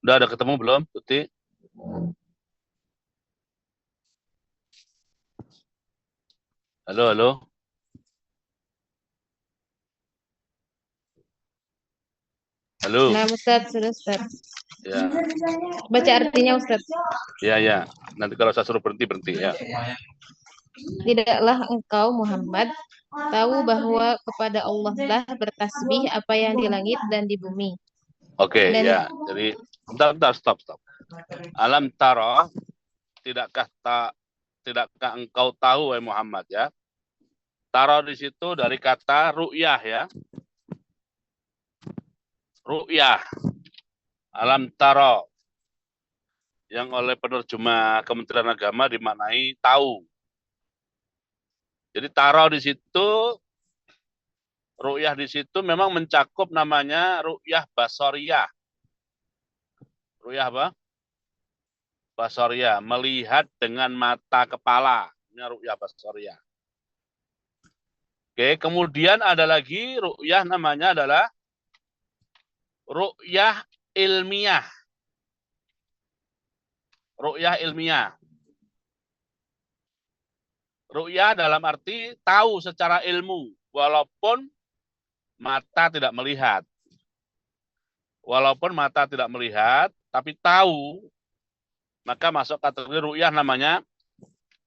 Udah ada ketemu belum, Tuti? Halo, halo. Halo. Nah, Ustaz, sudah Ustaz. Ya, Baca artinya Ustaz. ya, ya. Nanti kalau saya suruh berhenti, berhenti ya. Tidaklah engkau Muhammad tahu bahwa kepada Allah lah bertasbih apa yang di langit dan di bumi. Oke, Dan ya. Jadi, bentar, stop, stop. Alam taro, tidakkah engkau tahu, wahai Muhammad ya? Taro di situ dari kata ru'yah ya. Ru'yah. Alam taro. Yang oleh penerjemah Kementerian Agama dimaknai tahu. Jadi taro di situ, ru'yah di situ memang mencakup namanya ru'yah basoriyah. Ru'yah apa? Basoriyah, melihat dengan mata kepala. Ini ru'yah basoriyah. Oke, kemudian ada lagi ru'yah namanya adalah ru'yah ilmiah. Ru'yah ilmiah. Ru'yah dalam arti tahu secara ilmu, walaupun mata tidak melihat. Walaupun mata tidak melihat, tapi tahu, maka masuk kategori ru'yah namanya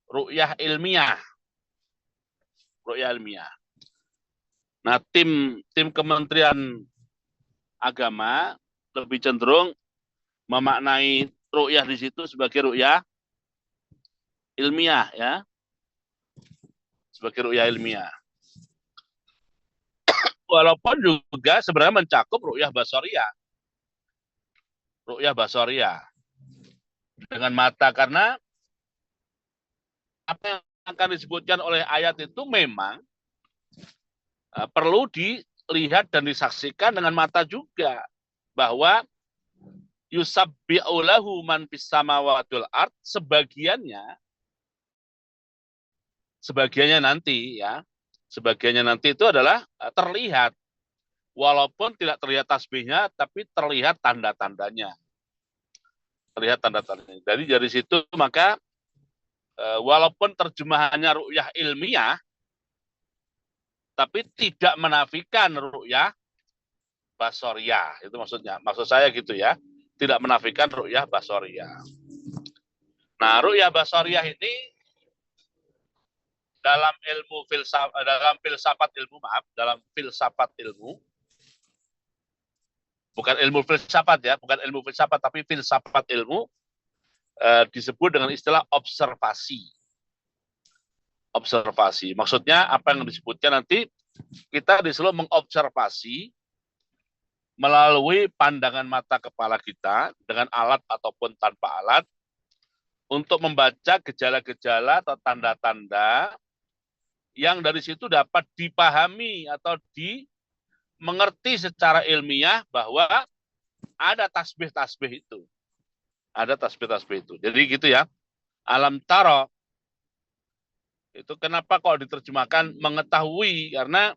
ru'yah ilmiah. Ru'yah ilmiah. Nah, tim Kementerian Agama lebih cenderung memaknai ru'yah di situ sebagai ru'yah ilmiah ya. Sebagai ru'yah ilmiah. Walaupun juga sebenarnya mencakup ru'yah basoriyah. Ru'yah basoriyah. Dengan mata, karena apa yang akan disebutkan oleh ayat itu memang perlu dilihat dan disaksikan dengan mata juga. Bahwa yusabbi'u lahu man fis samawati wal ard, sebagiannya nanti ya. Sebagiannya nanti itu adalah terlihat, walaupun tidak terlihat tasbihnya, tapi terlihat tanda-tandanya. Terlihat tanda-tandanya. Jadi dari situ maka walaupun terjemahannya ru'yah ilmiah, tapi tidak menafikan ru'yah basoriyah. Itu maksudnya. Maksud saya gitu ya. Tidak menafikan ru'yah basoriyah. Nah, ru'yah basoriyah ini dalam filsafat ilmu, bukan ilmu filsafat ya, bukan ilmu filsafat tapi filsafat ilmu, disebut dengan istilah observasi. Observasi. Maksudnya apa yang disebutkan nanti, kita disuruh mengobservasi melalui pandangan mata kepala kita dengan alat ataupun tanpa alat untuk membaca gejala-gejala atau tanda-tanda yang dari situ dapat dipahami atau dimengerti secara ilmiah bahwa ada tasbih-tasbih itu. Ada tasbih-tasbih itu. Jadi gitu ya. Alam taro itu kenapa kok diterjemahkan mengetahui, karena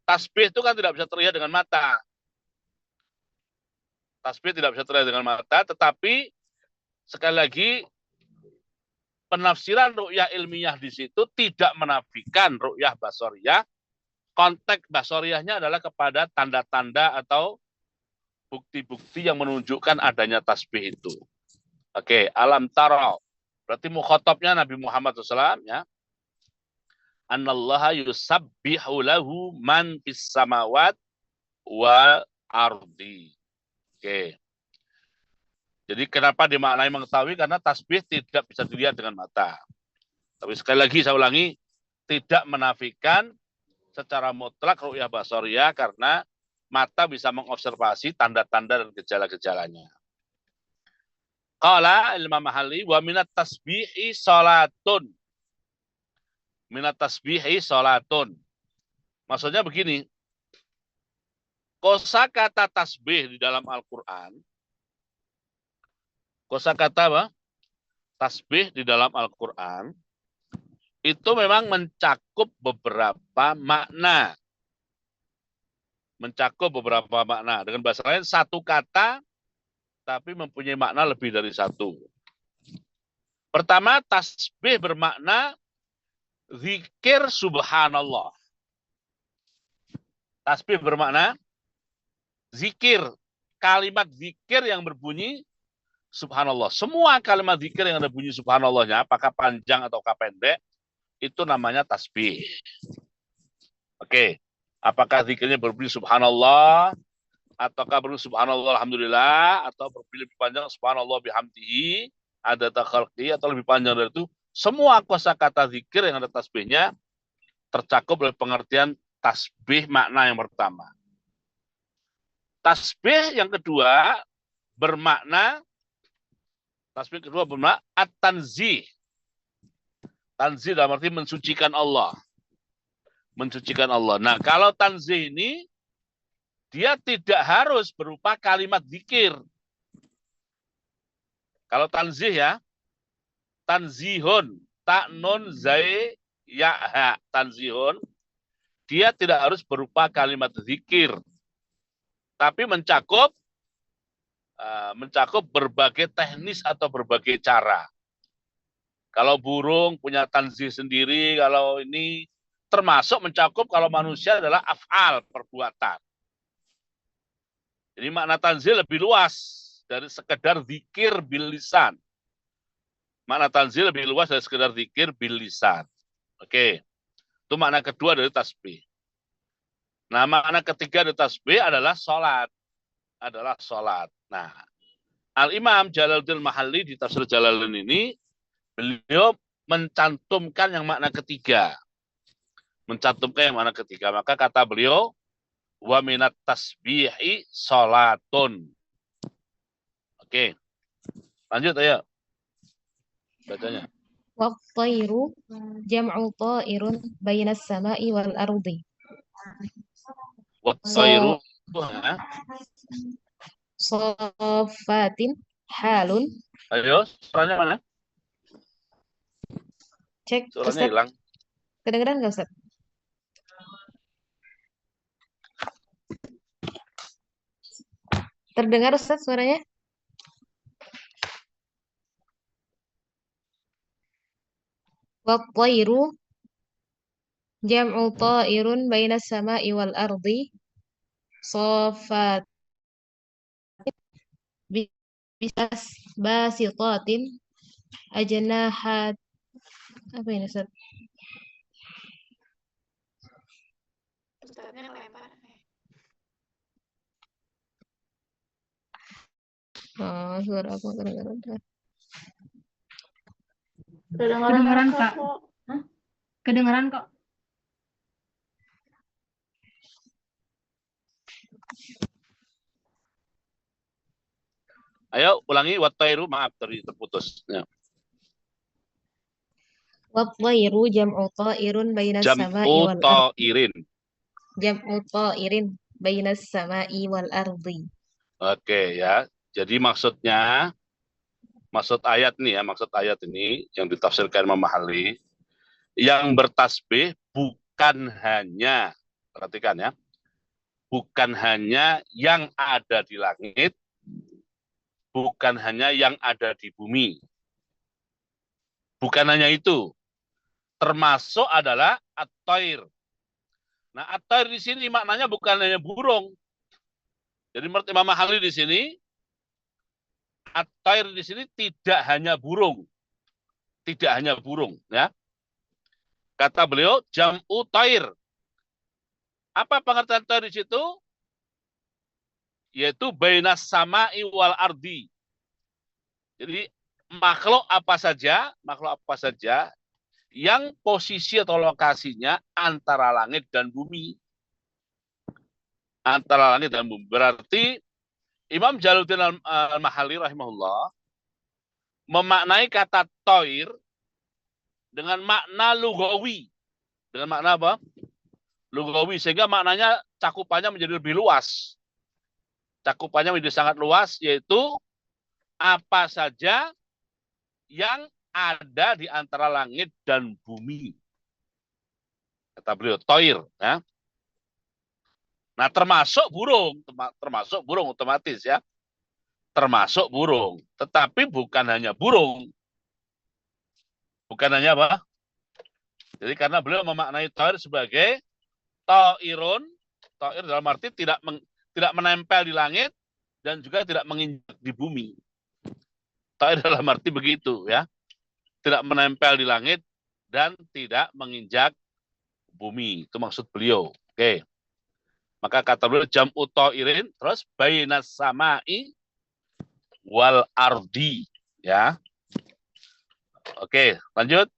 tasbih itu kan tidak bisa terlihat dengan mata. Tasbih tidak bisa terlihat dengan mata, tetapi sekali lagi penafsiran ru'yah ilmiah di situ tidak menafikan ru'yah basoriyah. Konteks basoriyahnya adalah kepada tanda-tanda atau bukti-bukti yang menunjukkan adanya tasbih itu. Oke, alam taro. Berarti mukhatabnya Nabi Muhammad SAW ya. Annallaha yusabbihu lahu man fis samawat wal ardi. Oke. Jadi kenapa dimaknai mengetahui? Karena tasbih tidak bisa dilihat dengan mata. Tapi sekali lagi saya ulangi, tidak menafikan secara mutlak ru'yah basoriyah, karena mata bisa mengobservasi tanda-tanda dan gejala-gejalanya. Qala Imam Mahali wa minat tasbihi salatun. Minat tasbihi salatun. Maksudnya begini, kosakata tasbih di dalam Al-Quran, kosakata apa? Tasbih di dalam Al-Quran itu memang mencakup beberapa makna. Mencakup beberapa makna. Dengan bahasa lain, satu kata tapi mempunyai makna lebih dari satu. Pertama, tasbih bermakna zikir subhanallah. Tasbih bermakna zikir, kalimat zikir yang berbunyi subhanallah. Semua kalimat zikir yang ada bunyi subhanallahnya, apakah panjang atau pendek, itu namanya tasbih. Oke, apakah zikirnya berbunyi subhanallah, ataukah berbunyi subhanallah alhamdulillah, atau berbunyi lebih panjang subhanallah bihamdihi, ada takhalqi, atau lebih panjang dari itu, semua kosakata zikir yang ada tasbihnya tercakup oleh pengertian tasbih makna yang pertama. Tasbih yang kedua bermakna at-tanzih. Tanzih dalam arti mensucikan Allah. Mensucikan Allah. Nah, kalau tanzih ini dia tidak harus berupa kalimat zikir. Kalau tanzih ya, tanzihun, ta nun zai ya ha, tanzihun, dia tidak harus berupa kalimat zikir, tapi mencakup berbagai teknis atau berbagai cara. Kalau burung punya tanzih sendiri, kalau ini termasuk mencakup kalau manusia adalah af'al, perbuatan. Jadi makna tanzih lebih luas dari sekedar zikir bil lisan. Makna tanzih lebih luas dari sekedar zikir bil lisan. Oke. Itu makna kedua dari tasbih. Nah, makna ketiga dari tasbih adalah sholat. Nah, Al-Imam Jalaluddin Mahalli di tafsir Jalalain ini, beliau mencantumkan yang makna ketiga. Maka kata beliau, wa minat tasbihi sholatun. Oke. Lanjut ayo. Bacanya. Wattairu jam'u ta'irun bainas sama'i wal ardi. Wattairu. Sofatin halun. Ayo, suaranya mana? Cek, Suaranya Ustaz. hilang. Kedengeran nggak, Ustaz? Terdengar, Ustaz, suaranya? Wattairu jam'u ta'irun bainas sama'i wal ardi. Sofat bisas basitatin ajnahat. Apa ini, Ustaz? Ustaznya lempar. Oh, suara aku kedengeran. Kedengeran Kak. Hah? Kedengeran kok. Ayo ulangi wattairu, maaf tadi terputus. Ya. Wattairu jam'u ta'irun bainas sama'i Jam'u wal ardi. ta'irin. Jam'u ta'irin bainas sama'i wal ardi. Oke ya. Jadi maksud ayat ini yang ditafsirkan Imam Mahalli, yang bertasbih bukan hanya, perhatikan ya, bukan hanya yang ada di langit, bukan hanya yang ada di bumi. Bukan hanya itu, termasuk adalah at-tair. Nah, at-tair di sini maknanya bukan hanya burung. Jadi menurut Imam Mahalli di sini, at-tair di sini tidak hanya burung. Tidak hanya burung, ya. Kata beliau, jam'u tair. Apa pengertian tair di situ? Yaitu bainas sama'i wal ardi. Jadi makhluk apa saja yang posisi atau lokasinya antara langit dan bumi. Antara langit dan bumi. Berarti Imam Jalaluddin Al-Mahalli rahimahullah memaknai kata toir dengan makna lugawi. Dengan makna apa? Lugawi. Sehingga maknanya cakupannya menjadi lebih luas. Cakupannya menjadi sangat luas, yaitu apa saja yang ada di antara langit dan bumi. Kata beliau, toir. Ya. Nah, termasuk burung otomatis ya. termasuk burung. Tetapi bukan hanya burung. Bukan hanya apa? Jadi karena beliau memaknai ta'ir sebagai ta'irun, ta'ir dalam arti tidak menempel di langit dan juga tidak menginjak di bumi. Ta'ir dalam arti begitu ya. Tidak menempel di langit dan tidak menginjak bumi. Itu maksud beliau. Oke. Maka kata beliau jam'u ta'irin terus bainas sama'i wal ardi ya. Oke, lanjut.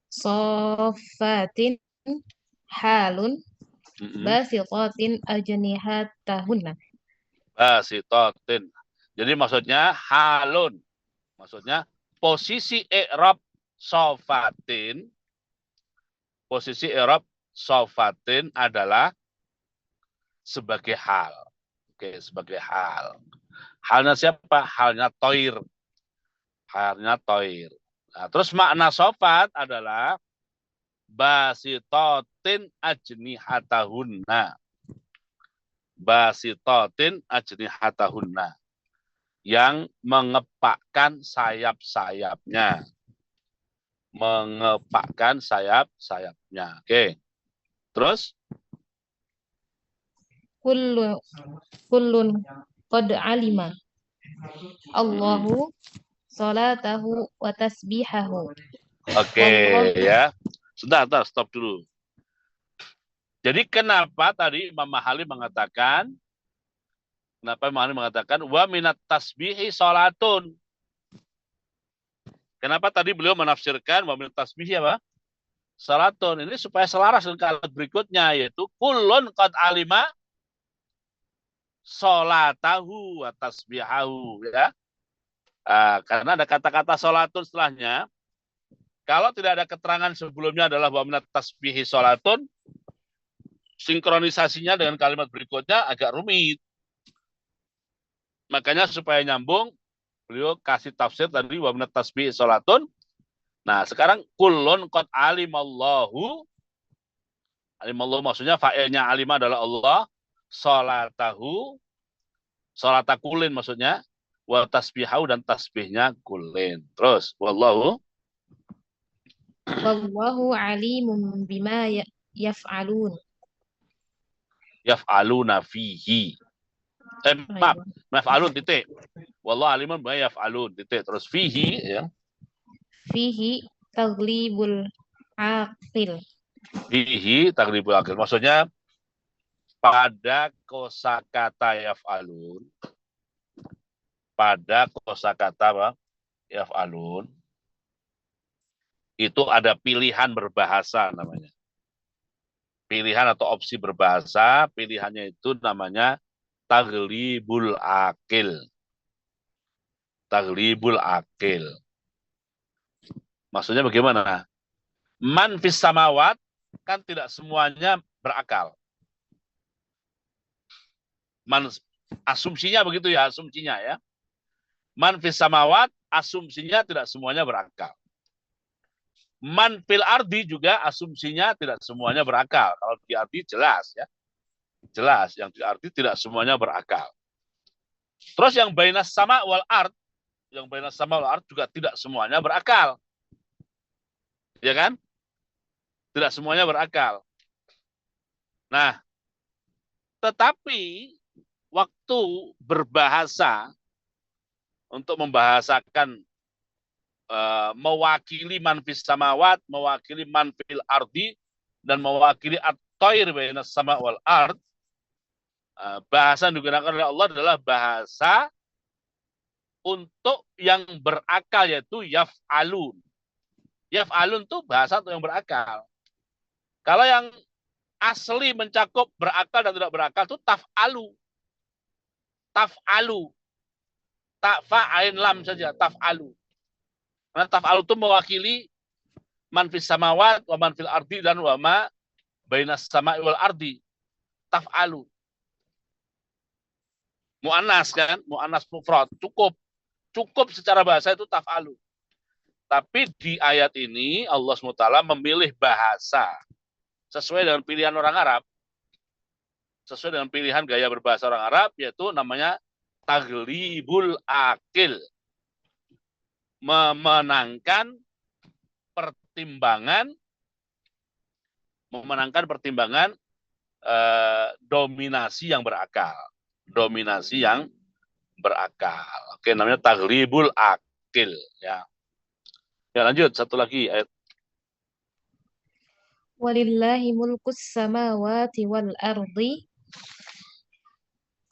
Sofatin halun Mm-mm. basitatin ajnihatahunna. Basitatin. Jadi maksudnya halun. Maksudnya posisi i'rab sofatin. Posisi i'rab sofatin adalah sebagai hal. Oke, sebagai hal. Halnya siapa? Halnya toir. Halnya toir. Nah, terus makna sofat adalah basitotin ajnihatahunna. Basitotin ajnihatahunna. Yang mengepakkan sayap-sayapnya. Mengepakkan sayap-sayapnya. Oke. Terus? Kullun qad alima Allahu salatahu wa tasbihahu. Oke, Wallahu ya. Sudah, stop dulu. Jadi kenapa tadi Imam Mahali mengatakan wa minat tasbihi salatun. Kenapa tadi beliau menafsirkan wa minat tasbihi apa? Salatun. Ini supaya selaras dengan kalimat berikutnya yaitu kullun qad alima salatahu wa tasbihahu ya. Karena ada kata-kata salatun setelahnya. Kalau tidak ada keterangan sebelumnya adalah wa minat tasbihi salatun, sinkronisasinya dengan kalimat berikutnya agak rumit. Makanya supaya nyambung, beliau kasih tafsir tadi wa minat tasbihi salatun. Nah, sekarang kullun qad alimallahu. Alimallahu maksudnya fa'ilnya alima adalah Allah, salatahu, salatakulin maksudnya, wa tasbihahu dan tasbihnya kulin. Terus wallahu alimun bima yaf'alun. Yaf'aluna fihi. Maaf, maf'alun titik. Wallahu alimun bima yaf'alun titik. Terus fihi ya. Fihi taglibul aqil. Fihi taglibul aqil. Maksudnya pada kosakata yaf'alun. Pada kosakata apa? Yaf'alun. Itu ada pilihan berbahasa namanya. Pilihan atau opsi berbahasa, pilihannya itu namanya taglibul aqil. Taglibul aqil. Maksudnya bagaimana? Man fis samawat kan tidak semuanya berakal. Asumsinya begitu ya, asumsinya ya. Man fis samawat, asumsinya tidak semuanya berakal. Man fil ardi juga asumsinya tidak semuanya berakal. Kalau di arti jelas ya. Jelas, yang di arti tidak semuanya berakal. Terus yang bainas sama wal ard, yang bainas sama wal ard juga tidak semuanya berakal. Ya kan? Tidak semuanya berakal. Nah, tetapi waktu berbahasa untuk membahasakan mewakili man fis samawat, mewakili man fil ardi, dan mewakili at-thair bainas sama wal ard, bahasa yang digunakan oleh Allah adalah bahasa untuk yang berakal, yaitu yaf'alun. Yaf'alun itu bahasa untuk yang berakal. Kalau yang asli mencakup berakal dan tidak berakal itu taf'alu. Taf'alu. Ta'fa ain lam saja, taf'alu. Karena taf'alu itu mewakili man fis samawat wa man fil ardi dan wa ma bainas sama'i wal ardi. Taf'alu. Mu'annas kan, mu'annas mufrad, cukup secara bahasa itu taf'alu. Tapi di ayat ini Allah SWT memilih bahasa sesuai dengan pilihan orang Arab. sesuai dengan pilihan gaya berbahasa orang Arab, yaitu namanya taglibul akil. Memenangkan pertimbangan dominasi yang berakal. Dominasi yang berakal. Oke, namanya taglibul akil. Ya, lanjut. Satu lagi ayat. Walillahi mulkus samawati wal ardi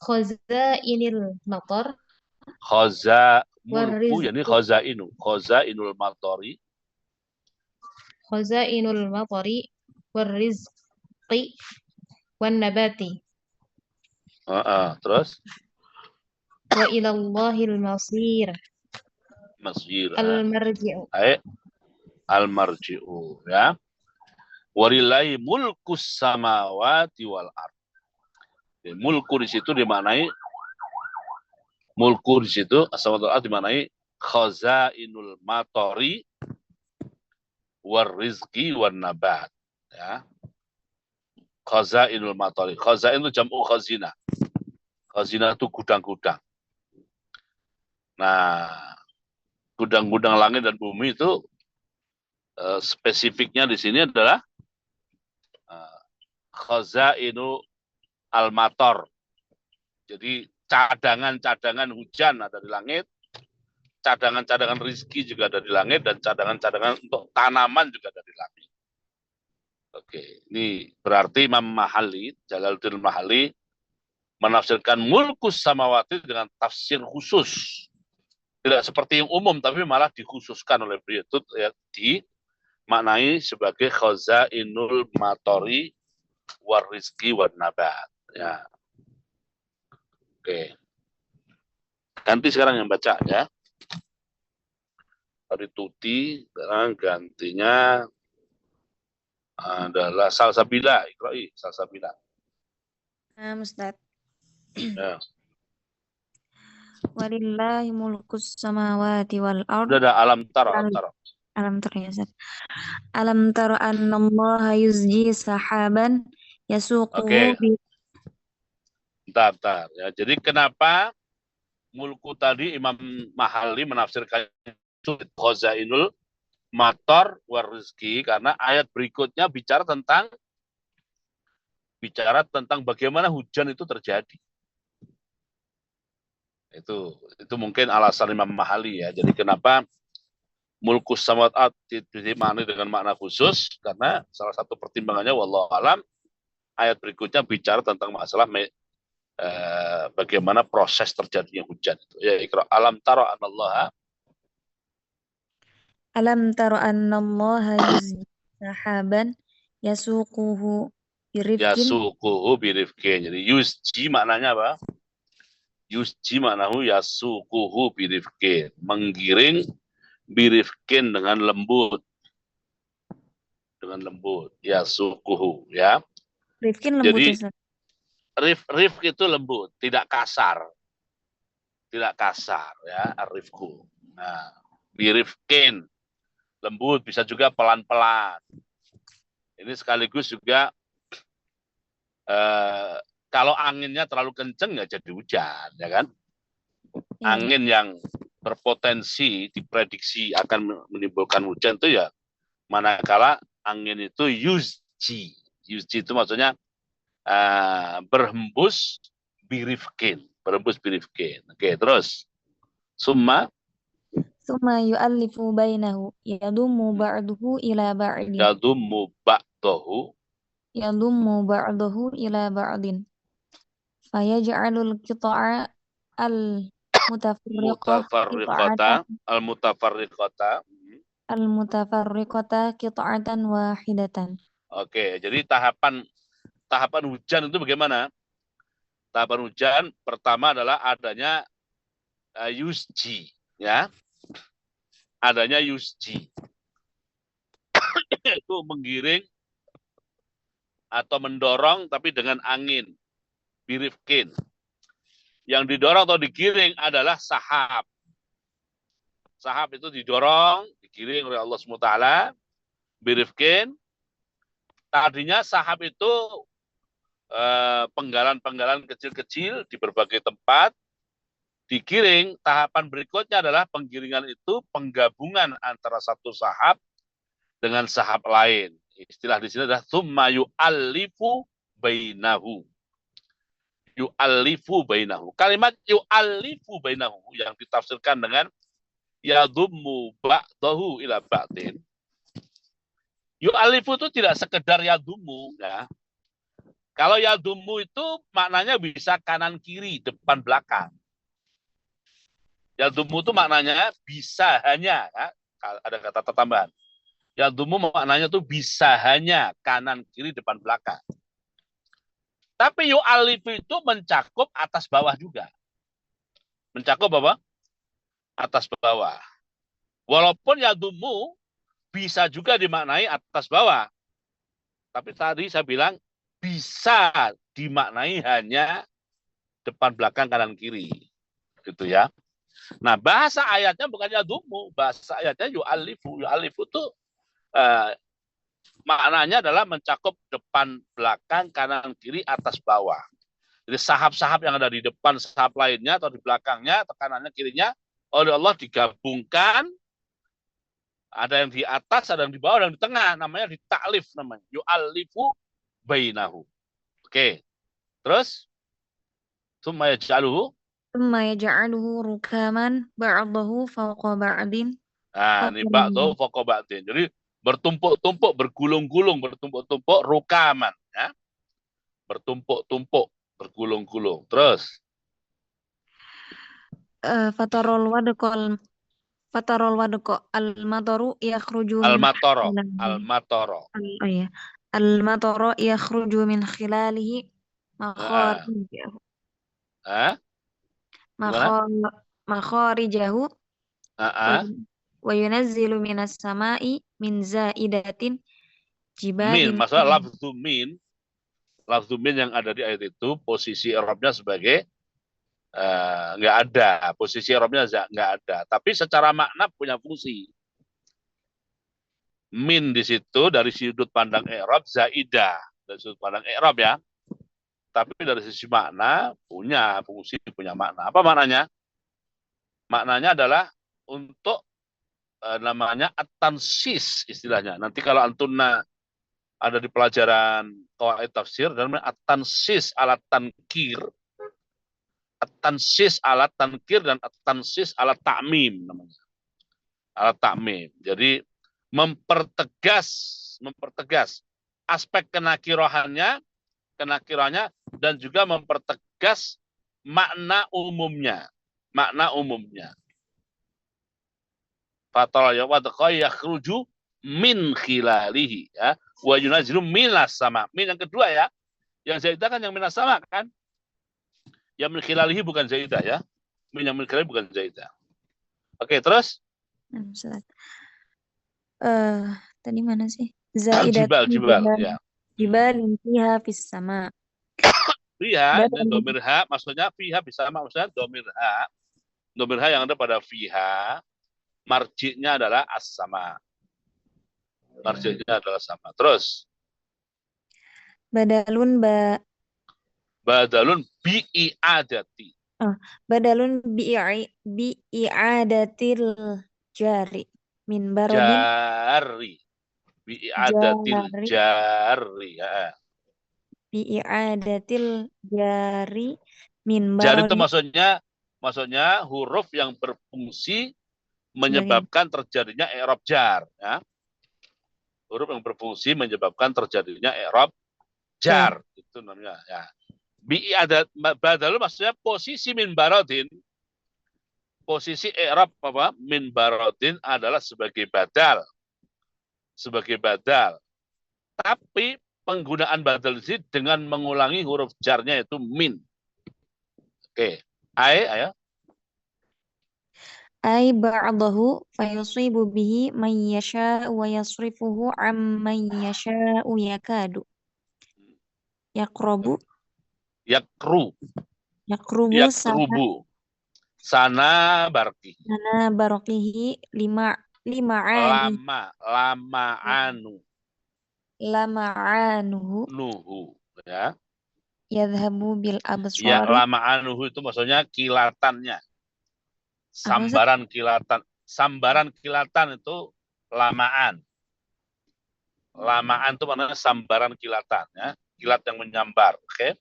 khazainil matar Mulku, yani khazainul matori. khazainul matari warizqi wan nabati Terus wa ilallahil masir masir. al-marji'u. Al-marji'u, ya. Walillahi mulkus samawati wal ard. Mulku di situ dimaknai as-samawati wal ard dimaknai khazainul matori warizqi wan nabat, ya. Khazainul matori. Khazain itu jam'u khazina. Khazina itu gudang-gudang. Nah, gudang-gudang langit dan bumi itu spesifiknya di sini adalah khazainu al-mator. Jadi cadangan-cadangan hujan ada di langit, cadangan-cadangan rizki juga ada di langit, dan cadangan-cadangan untuk tanaman juga ada di langit. Oke, ini berarti Imam Mahali, Jalaluddin Mahali, menafsirkan mulkus samawati dengan tafsir khusus. Tidak seperti yang umum, tapi malah dikhususkan oleh beliau itu, ya, dimaknai sebagai khazainul matori war rizki war nabat. Ya. Oke. Ganti sekarang yang baca, ya. Tadi Tuti, sekarang gantinya adalah Salsabila. Iqra'i, Salsabila. Ustaz. Ya. Walillahi mulkus samawati wal ard. Sudah ada alam taro. Alam taro, ya Ustaz. Alam taro annallaha yuzji sahaban yasuquhu. Oke. Bentar. Ya. Jadi kenapa mulku tadi Imam Mahali menafsirkan khazainul mator war rizki, karena ayat berikutnya bicara tentang bagaimana hujan itu terjadi. Itu mungkin alasan Imam Mahali, ya. Jadi kenapa mulkus samawat dimaknai dengan makna khusus, karena salah satu pertimbangannya wallahu alam ayat berikutnya bicara tentang masalah bagaimana proses terjadinya hujan itu. Ya, Iqra. Alam taro annallaha yuzji sahaban yasuquhu birifkin. Jadi yusji maknanya apa? Yusji maknahu yasuquhu birifkin. Menggiring birifkin dengan lembut. Yasuquhu, ya. Rifkin lembut. Jadi Ustaz. rifq itu lembut, tidak kasar. Ya, arifku. Nah, birifkin lembut, bisa juga pelan-pelan. Ini sekaligus juga kalau anginnya terlalu kenceng ya jadi hujan, ya kan? Angin yang berpotensi diprediksi akan menimbulkan hujan itu ya manakala angin itu yusji itu maksudnya berhembus birifkin. Oke, terus summa yu'allifu bainahu yadummu ba'duhu ila ba'din. Yadummu ba'dahu ila ba'din. Fayaj'alul qita'a al-mutafarriqata qita'atan wahidatan. Oke, jadi tahapan hujan itu bagaimana? Tahapan hujan pertama adalah adanya yusji, ya. Adanya yusji. Itu menggiring atau mendorong tapi dengan angin. Birifkin. Yang didorong atau digiring adalah sahab. Sahab itu didorong, digiring oleh Allah SWT. Birifkin. Tadinya sahab itu penggalan-penggalan kecil-kecil di berbagai tempat, digiring. Tahapan berikutnya adalah penggiringan itu penggabungan antara satu sahab dengan sahab lain. Istilah di sini adalah tsumma yu'allifu bainahu. Yu'allifu bainahu. Kalimat yu'allifu bainahu yang ditafsirkan dengan yadummu ba'dahu ila ba'din. Yu'allifu itu tidak sekedar yadummu, ya. Kalau yadummu itu maknanya bisa kanan kiri, depan belakang. Yadummu itu maknanya bisa hanya, ya. Ada kata tambahan. Yadummu maknanya itu bisa hanya kanan kiri, depan belakang. Tapi yu'allifu itu mencakup atas bawah juga. Mencakup apa? Atas bawah. Walaupun yadummu bisa juga dimaknai atas bawah. Tapi tadi saya bilang bisa dimaknai hanya depan belakang kanan kiri. Gitu ya. Nah, bahasa ayatnya bukan yadummu, bahasa ayatnya yu'allifu. Yu'allifu itu maknanya adalah mencakup depan belakang kanan kiri atas bawah. Jadi sahab-sahab yang ada di depan sahab lainnya atau di belakangnya atau kanannya kirinya oleh Allah digabungkan. Ada yang di atas, ada yang di bawah, ada yang di tengah. Namanya ditaklif namanya. Yu'allifu bainahu. Oke. Terus summa yaj'aluhu. Tsumma yaj'aluhu rukaman ba'dahu fawqa ba'din. Nah, ini ba'dahu fawqa ba'din. Jadi bertumpuk-tumpuk, bergulung-gulung, bertumpuk-tumpuk rukaman, ya. Bertumpuk-tumpuk, bergulung-gulung. Terus Fatarol wadqa al-mataru yakhruju min al-matoro, khilalihi. al-matoro. Oh iya. Al-mataru yakhruju min khilalihi makharijahu. Gimana? Makharijahu Ah, wa yunazzilu minas sama'i min zaidatin min, jibalin. maksudnya lafzu min yang ada di ayat itu posisi i'rabnya sebagai nggak ada, posisi i'rabnya nggak ada, tapi secara makna punya fungsi. Min di situ dari sudut pandang i'rab zaidah, dari sudut pandang i'rab ya. Tapi dari sisi makna punya fungsi, punya makna. Apa maknanya? Maknanya adalah untuk namanya at-tansis istilahnya. Nanti kalau antunna ada di pelajaran qawaid tafsir dan namanya at-tansis alat tankir. At-tansis alat tankir dan at-tansis alat ta'mim namanya. Alat ta'mim. Jadi mempertegas aspek kenakirohannya dan juga mempertegas makna umumnya. Fatal yawadqa yakhruju min khilalihi, ya. Wa yunazzilu minas sama. Min yang kedua ya. Yang zaidah kan yang minas sama kan? Yang min khilalihi bukan zaidah ya. Min yang min khilalihi bukan zaidah. Oke, terus? Tadi mana sih? Jibal ya. Jibalin fiha fis sama. Fiha, domir ha, maksudnya fiha bisa maksudnya domir ha. Domir ha yang ada pada fiha, marji'nya adalah as-sama. Marji'nya adalah sama. Terus? Badalun bi'i'adati. Badalun bi'i'adatil jari min barodin. Jari. Bi'i'adatil jari. Ya. Bi'i'adatil jari min barodin. Jari itu maksudnya huruf yang berfungsi menyebabkan terjadinya i'rab jar, ya. Huruf yang berfungsi menyebabkan terjadinya i'rab jar, itu namanya, ya. Bi'i'adat badal maksudnya posisi min barodin. Posisi i'rab apa? Min barodin adalah sebagai badal. Tapi penggunaan badal di sini dengan mengulangi huruf jarnya itu min. Oke. Ayo. Ai ba'dahu fayusibu bihi man yasha'u wa yasrifuhu amman yasha'u yakadu. Yakrubu sana barokihi lama anuhu nuhu, ya. yadhabu bil Ya, absari. lama'anuhu itu maksudnya kilatannya. Apa Ustaz? Sambaran kilatan. Sambaran kilatan itu lamaan. Lamaan itu maknanya sambaran kilatan. Ya. Kilat yang menyambar. Oke.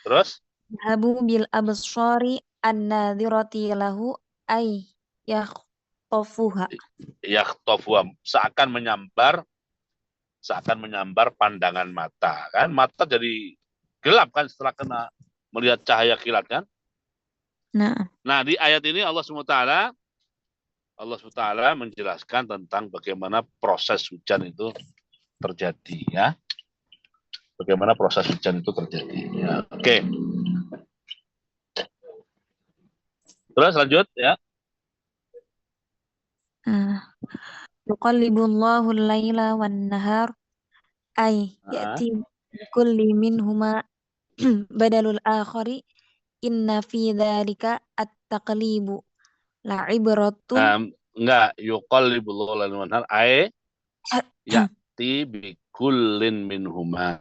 Terus? Yadhabu bil absari an-nadhirati lahu ay yakhtafuha. Yakhtafuha. Seakan menyambar pandangan mata. Kan mata jadi gelap kan setelah kena melihat cahaya kilat kan. Nah, di ayat ini Allah SWT menjelaskan tentang bagaimana proses hujan itu terjadi ya. Bagaimana proses hujan itu terjadi ya. Oke. Terus lanjut ya. Yuqallibullahu al-laila wan-nahar ay ya'ti kulli minhuma badalul akhari inna fi dzalika at-taqlibu la'ibratun. Enggak, yuqallibullahu al-laila wan-nahar ay ya'ti bi kullin minhuma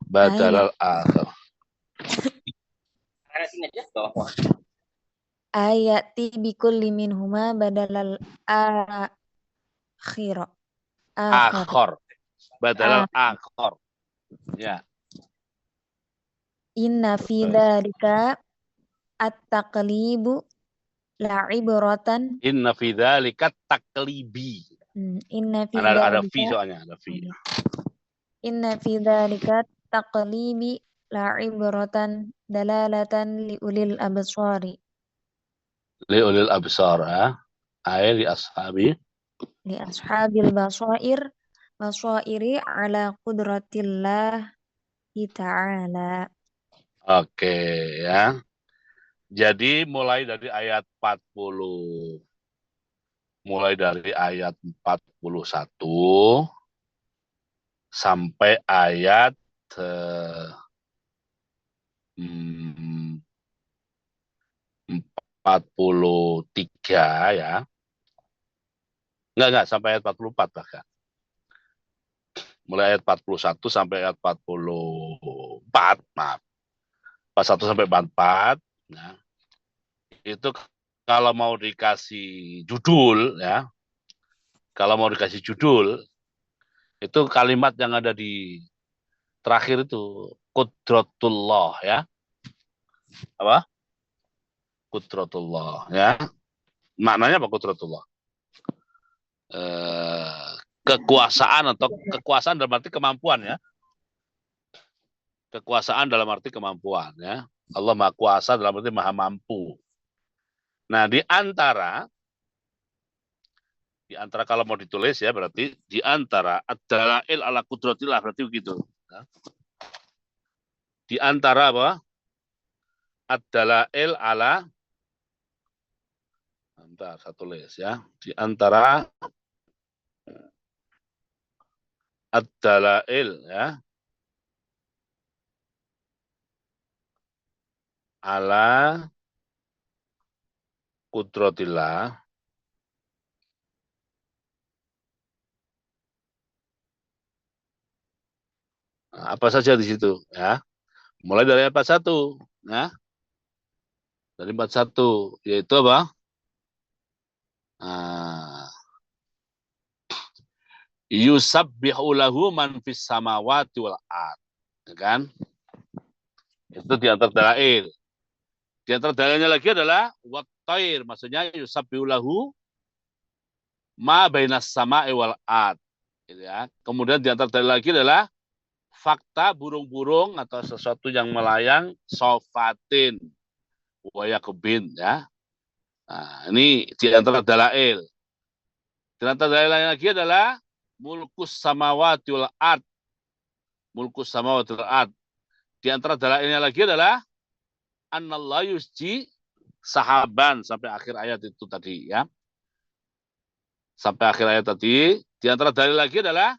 badalal akhar. Ayati bi kulli minhuma badalal akhir. Badalal akhar. Ya. Inna fi dzalika at-taqlibu la'ibratan. Inna fi dzalika taqlibi. Inna fi ada fi soalnya, ada fi. Inna fi dzalika taqlibi la'ibratan dalalatan liulil absari. Liulil absar ay li ashabi. Li ashabil basairi ala qudratillah ta'ala. Oke ya. Jadi mulai dari ayat 40. Mulai dari ayat 41 sampai ayat 43 ya. Enggak, sampai ayat 44 bahkan. Mulai ayat 41 sampai ayat 44, maaf. 41 sampai 44, nah, itu kalau mau dikasih judul ya, itu kalimat yang ada di terakhir itu qudratullah ya. Apa? Qudratullah ya. Maknanya apa qudratullah? Kekuasaan atau kekuasaan dalam arti kemampuan ya. Kekuasaan dalam arti kemampuan ya. Allah Maha Kuasa dalam arti Maha Mampu. Nah, di antara kalau mau ditulis ya berarti di antara ad-dalail ala qudratillah berarti begitu. Ya. Di antara apa? Ad-dalail ala saya tulis ya. Di antara ad-dalail ya ala qudratillah apa saja di situ ya. Mulai dari ayat 41 ya. Dari 41 yaitu apa? Yusabbihu lahu man fis samawati wal ard. Ya kan? Itu di antara dalail. Di antara dalilnya lagi adalah wat-thair, maksudnya yusabbihu lahu ma bainas sama'i wal ard. Gitu ya. Kemudian di antara dalil lagi adalah fakta burung-burung atau sesuatu yang melayang sofatin wa yakbin ya. Nah, ini di antara dalail. Di antara dalil lain lagi adalah mulkus samawati wal ard. Mulkus samawati wal ard. Di antara dalailnya lagi adalah annallahu yusji sahaban sampai akhir ayat itu tadi ya. Sampai akhir ayat tadi. Di antara dalil lagi adalah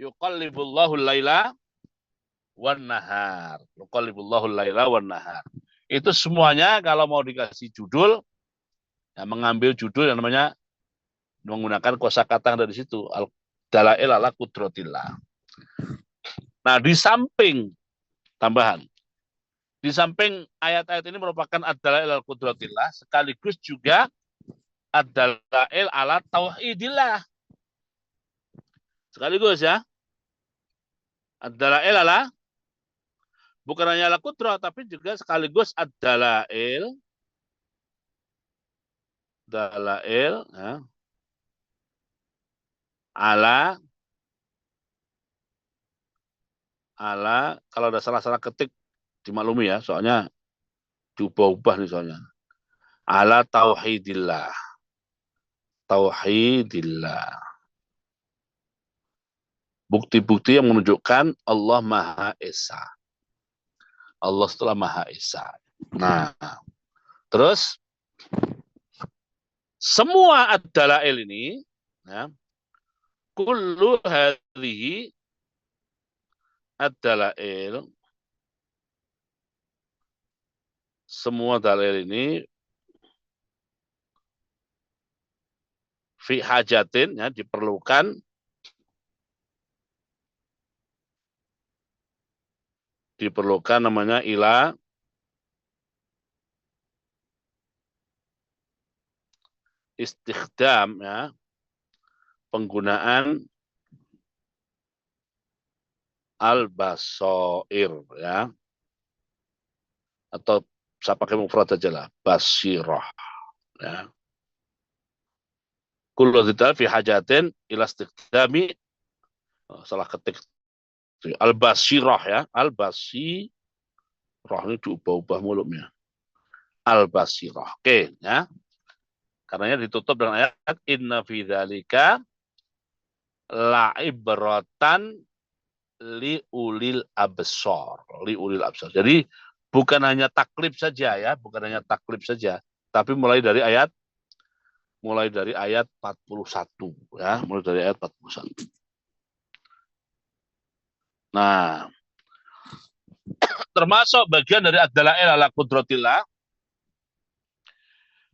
yuqallibullahu al-laila wan nahar. Yuqallibullahu al-laila wan nahar. Itu semuanya kalau mau dikasih judul ya, mengambil judul yang namanya menggunakan kosakata yang ada di situ, al-dalail ala qudratillah. Nah, di samping tambahan, di samping ayat-ayat ini merupakan ad-dalail ala qudratillah, sekaligus juga ad-dalail ala tauhidillah. Sekaligus ya. Ad-dalail ala bukan hanya ala qudrah, tapi juga sekaligus ad-dalail ya, ala kalau ada salah-salah ketik dimaklumi ya, soalnya diubah-ubah nih soalnya. Ala tauhidillah. Tauhidillah. Bukti-bukti yang menunjukkan Allah Maha Esa. Allah setelah Maha Esa. Nah, terus semua ad-dalail ini ya, kullu hadhihi ad-dalail, semua dalil ini fi hajatin ya, diperlukan namanya ila istikhdam ya, penggunaan al-basair ya, atau saya pakai mufrad aja lah, basirah ya. Kullu dzal fi hajatin ila istikhdami, salah ketik, al-basirah ya, al-basirah ini diubah-ubah mulutnya. Al-basirah. Oke ya. Karenanya ditutup dengan ayat inna fi dzalika la'ibratan li ulil absar. Jadi bukan hanya taklif saja ya, bukan hanya taklif saja, tapi mulai dari ayat 41 ya, mulai dari ayat 41. Nah, termasuk bagian dari ad-dalail ala qudratillah,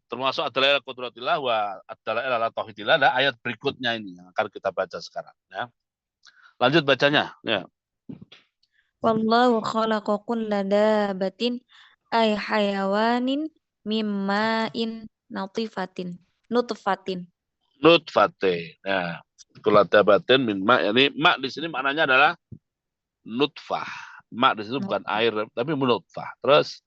termasuk ad-dalail ala qudratillah wa ad-dalail ala tauhidillah, ada ayat berikutnya ini yang akan kita baca sekarang ya. Lanjut bacanya ya. Wallahu khalaqa kulla dabatin ay hayawanin mimma'in nutfatin. Nutfate ya. Kulla dabatin min ma, yani ma di sini maknanya adalah nutfah. Ma di situ bukan air tapi nutfah. Terus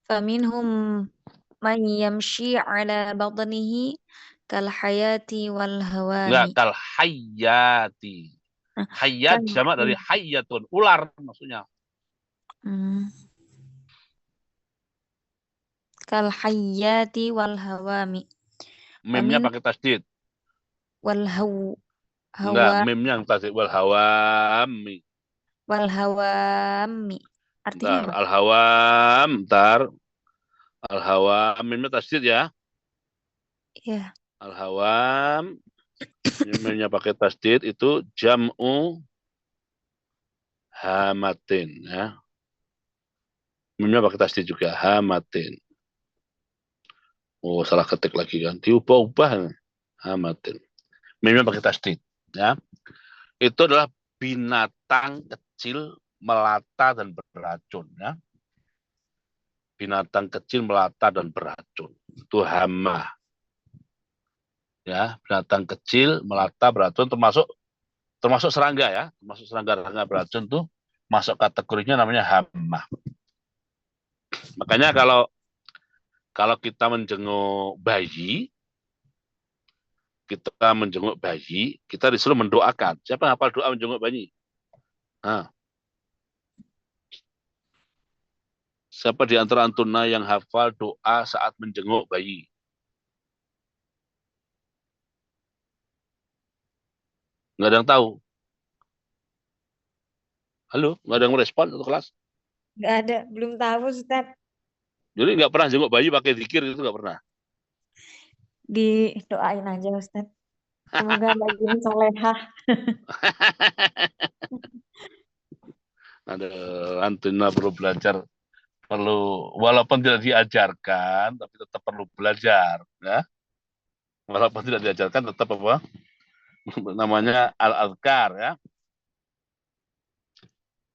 Faminhum man yamshi ala batnihi kal hayati wal enggak hawami. kal hayati. Hayat jamak dari hayatun, ular maksudnya. Kal hayati wal hawami. Mimnya pakai tasdid. Wal Enggak, hawa. mimnya yang tasdid wal hawami. Wal hawami. Artinya apa? Al hawam, al hawam mimnya tasdid ya. Iya. Al hawam mimnya pakai tasdid itu jam'u hamatin ya. Mimnya pakai tasdid juga hamatin. Oh, salah ketik lagi kan. Diubah-ubah hamatin. Mimnya pakai tasdid ya. Itu adalah binatang kecil melata dan beracun ya. Binatang kecil melata dan beracun. Itu hama. Ya, binatang kecil melata beracun termasuk serangga ya, termasuk serangga beracun tuh masuk kategorinya namanya hama. Makanya kalau kita menjenguk bayi, kita disuruh mendoakan. Siapa yang hafal doa menjenguk bayi? Nah. Siapa di antara antuna yang hafal doa saat menjenguk bayi? Nggak ada yang tahu. Halo, nggak ada yang merespon untuk kelas? Nggak ada, belum tahu Ustaz. Jadi nggak pernah jenguk bayi pakai zikir itu nggak pernah. Didoain aja Ustaz. Semoga bagian solehah. Ada antuna perlu belajar, walaupun tidak diajarkan, tapi tetap perlu belajar, ya. Walaupun tidak diajarkan, tetap apa? Namanya al-azkar ya.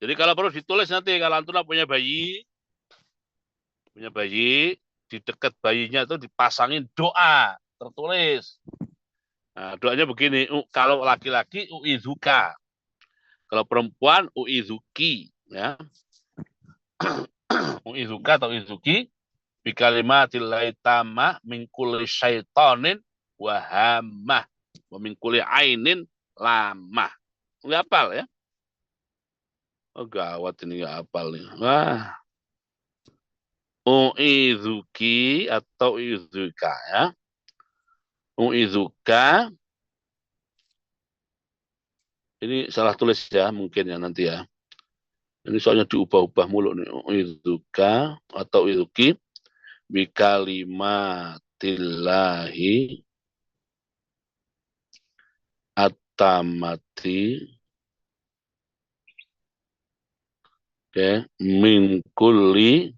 Jadi kalau perlu ditulis nanti kalau antum punya bayi di dekat bayinya itu dipasangin doa tertulis. Nah, doanya begini, kalau laki-laki uizuka, kalau perempuan uizuki, ya. Uizuka atau uizuki bikalimatil tamah min kulli syaitonin wa hammah wa min kulli ainin lamah. Nggak hafal ya? Oh gawat ini nggak hafal nih. Wah. Uizuki atau uizuka ya. Uizuka ini salah tulis ya mungkin ya nanti ya. Ini soalnya diubah-ubah mulu nih. Uizuka atau uizuki bikalimatillahi at-tamati min kulli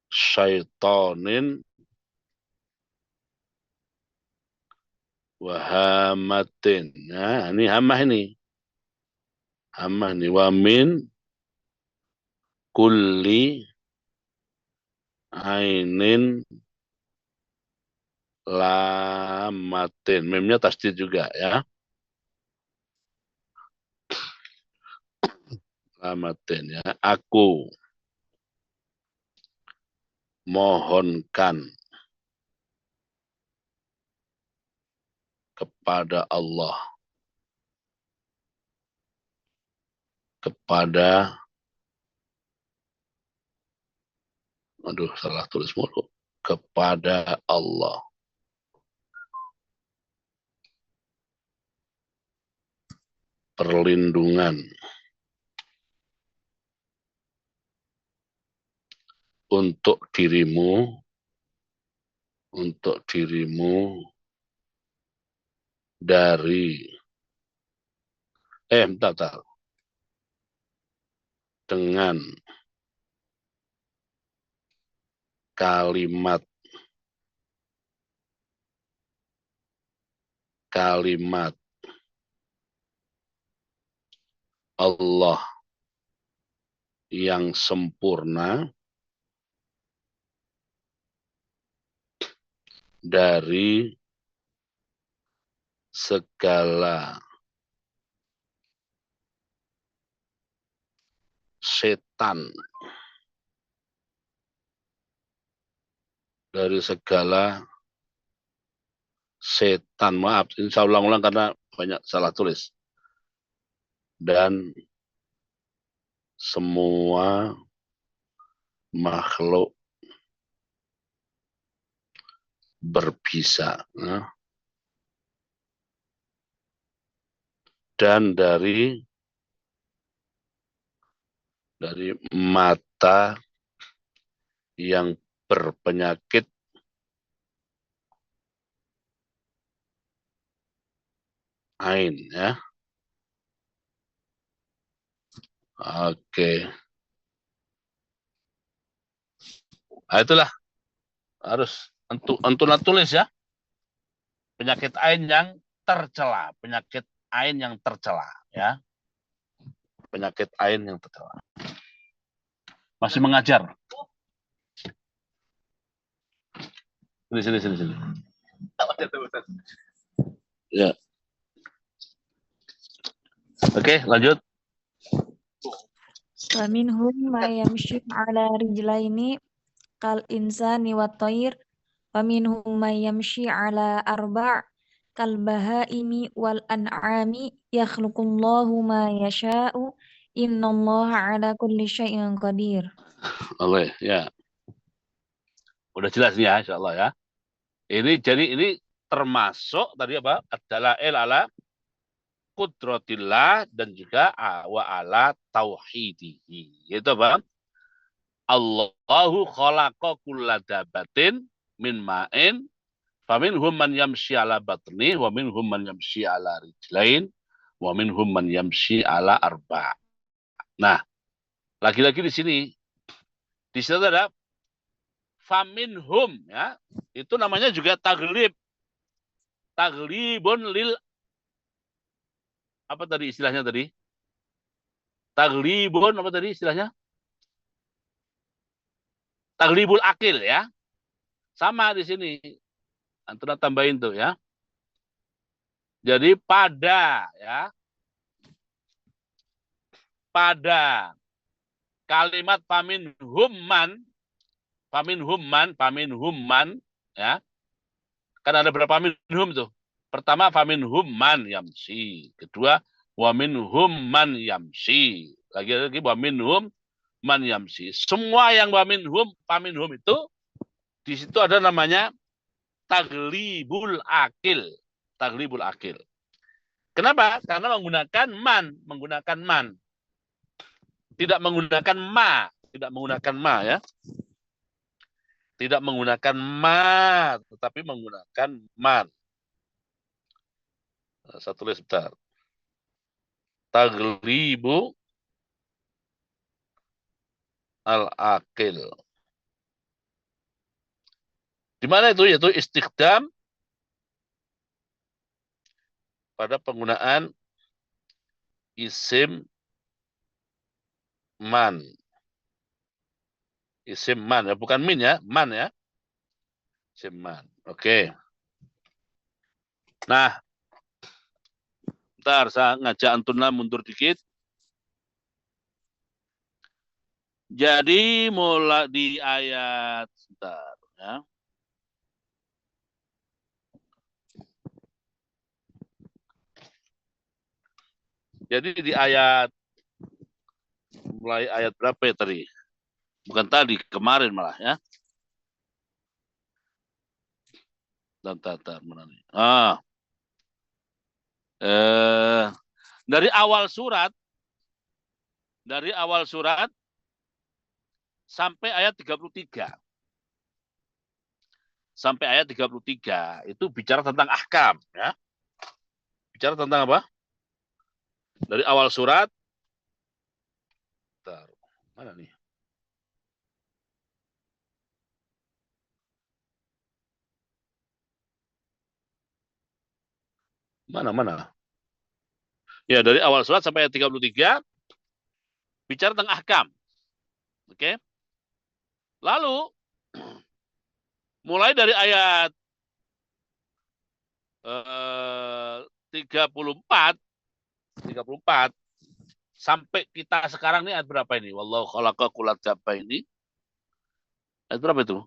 syaitonin wahamatin. Nah, ini hamah ini. Hamah ini. Wa min kulli ainin lamatin. Memnya tasdid juga ya. Lamatin ya. Aku mohonkan kepada Allah, aduh salah tulis mulu, kepada Allah perlindungan untuk dirimu dari bentar. Dengan kalimat Allah yang sempurna dari segala setan, maaf ini saya ulang-ulang karena banyak salah tulis, dan semua makhluk berbisa, dan dari mata yang berpenyakit ain ya. Oke. Nah, itulah harus entunat tulis ya. Penyakit ain yang tercela, ya. Penyakit ain yang tercela. Masih mengajar. Sini. Ya. Oke, lanjut. Wa minhum ma yamshi ala rijlaini kal insani wat thair wa minhum ma yamshi ala arba' kal bahaimi wal an'ami yakhluqullahu ma yasha'u innallaha ala kulli syai'in qadir. Oke, ya. Udah jelas nih ya insyaallah ya. Ini termasuk tadi apa? Ad-dalail ala qudratillah dan juga wa ala tauhidihi. Yaitu apa? Allahu khalaqa kulla dabatin min ma'in faminhum man yamshi ala batni wa minhum man yamshi ala rijlain wa minhum man yamshi ala arba'. Nah, lagi-lagi di sini ada faminhum ya. Itu namanya juga taglib. Taglibun lil apa tadi istilahnya tadi? Taglibun apa tadi istilahnya? Taglibul akil ya. Sama di sini. Antara tambahin tuh ya. Jadi pada ya. Pada kalimat famin humman ya. Kan ada berapa minhum tuh? Pertama famin humman yamsi, kedua wa minhum man yamsi. Lagi-lagi wa minhum man yamsi. Semua yang wa minhum faminhum itu di situ ada namanya taglibul akil. Taglibul akil. Kenapa? Karena menggunakan man. Tidak menggunakan ma ya. Tidak menggunakan ma, tetapi menggunakan man. Satu tulis sebentar. Taglibu al-akil. Di mana itu? Yaitu istikdam pada penggunaan isim man. Isim man ya, bukan min ya, man ya. Isim man. Oke. Nah, bentar saya ngajak Antuna mundur dikit. Jadi mulai di ayat bentar ya. Jadi di ayat mulai ayat berapa ya tadi? Bukan tadi, kemarin malah ya. Bentar, mana nih? Dari awal surat sampai ayat 33. Sampai ayat 33 itu bicara tentang ahkam ya. Bicara tentang apa? Dari awal surat. Bentar, mana nih? Mana? Ya, dari awal surat sampai ayat 33 bicara tentang ahkam. Oke. Lalu mulai dari ayat 34 sampai kita sekarang ini ayat berapa ini? Wallahu khalaqa kulla dabba ini. Ayat berapa itu?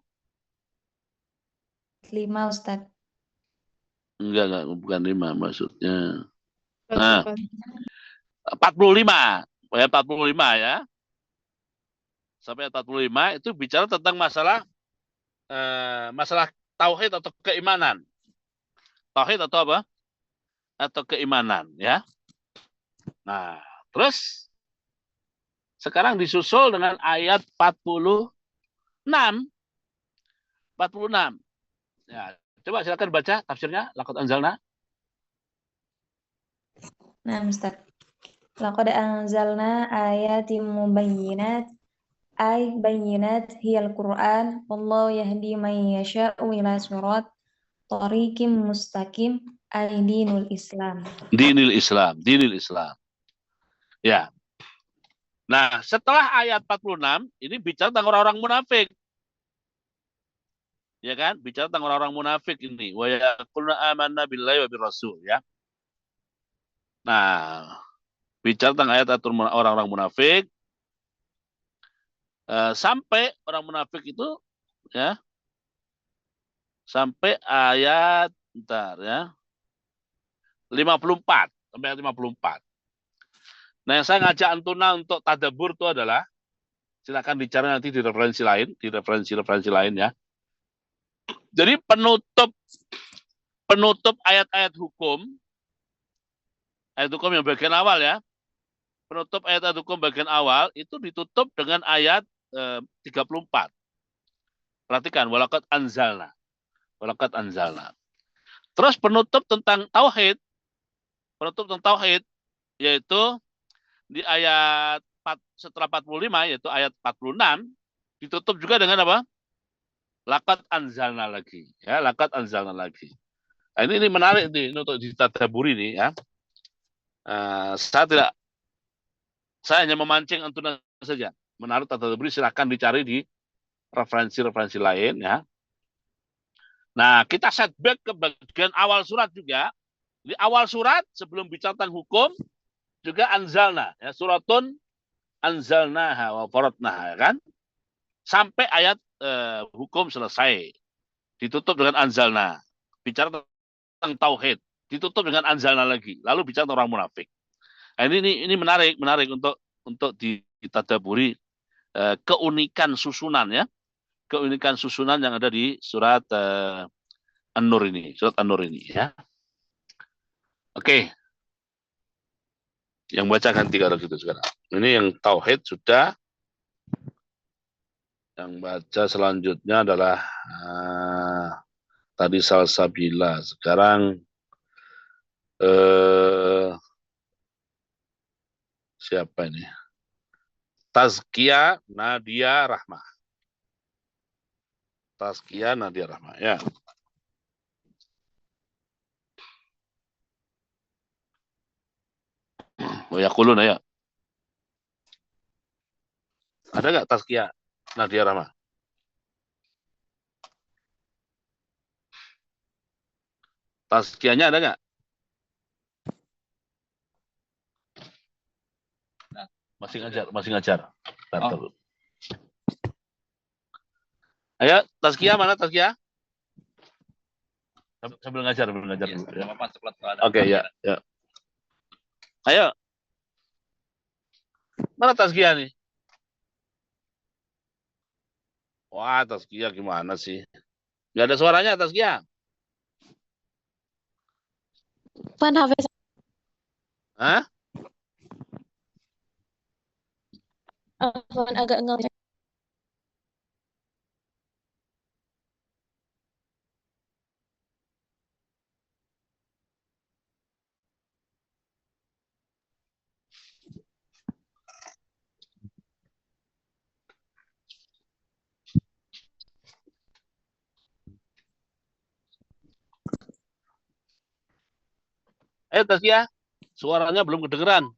5 Ustaz. Enggak, bukan 5 maksudnya. Nah. 45. Ayat 45 ya. Sampai ayat 45 itu bicara tentang masalah tauhid atau keimanan. Tauhid atau apa? Atau keimanan ya. Nah, terus sekarang disusul dengan ayat 46. Ya, coba silakan baca tafsirnya laqad anzalna. Nah, Ustaz. Laqad anzalna ayatim mubayyinat ay bayyinat hiyal Qur'an wallahu yahdi man yasha'u ila surat tariqim mustaqim ay dinul Islam. Dinil Islam. Ya. Nah, setelah ayat 46 ini bicara tentang orang-orang munafik. Ya kan? Bicara tentang orang-orang munafik ini. Wa yaquluna amanna billahi wa birrasul ya. Nah, bicara tentang ayat orang-orang munafik sampai orang munafik itu ya sampai ayat bentar ya 54 sampai ayat 54. Nah, yang saya ngajak Antuna untuk tadabbur itu adalah silakan dicari nanti di referensi lain ya. Jadi penutup ayat-ayat hukum yang bagian awal ya. Penutup ayat hukum bagian awal itu ditutup dengan ayat 34. Perhatikan walaqad anzalna. Terus penutup tentang tauhid yaitu di ayat setelah 45 yaitu ayat 46 ditutup juga dengan apa? Laqad anzalna lagi ya, laqad anzalna lagi. Nah, ini menarik nih untuk ditadaburi nih ya. Saya tidak Saya hanya memancing antunan saja. Menaruh tadaburi silakan dicari di referensi-referensi lain ya. Nah, kita setback ke bagian awal surat juga. Di awal surat sebelum bicara tentang hukum juga anzalna ya, suratun anzalnaha wa faradnaha kan. Sampai ayat hukum selesai. Ditutup dengan anzalna. Bicara tentang tauhid, ditutup dengan anzalna lagi. Lalu bicara tentang orang munafik. Nah, ini menarik untuk ditadaburi keunikan susunan ya. Keunikan susunan yang ada di surat An-Nur ini, ya. Oke. Yang baca ganti kalau gitu sekarang. Ini yang tauhid sudah. Yang baca selanjutnya adalah tadi Salsabila. Sekarang siapa ini? Tazkiyah Nadia Rahmah. Tazkiyah Nadia Rahmah ya. Yaqulun ya. Ada nggak Tazkiyah Nadia Rahmah? Tazkiyahnya ada nggak? Masih ngajar. Oh. Ayo, Tazkiyah mana Tazkiyah? Sambil ngajar. Ya. Oke, ya. Ayo. Mana Tazkiyah nih? Wah, Tazkiyah gimana sih? Nggak ada suaranya Tazkiyah. Pan Hafiz. Hah? Afwan agak ngecek. Ayo Tazkiyah. Suaranya belum kedengeran.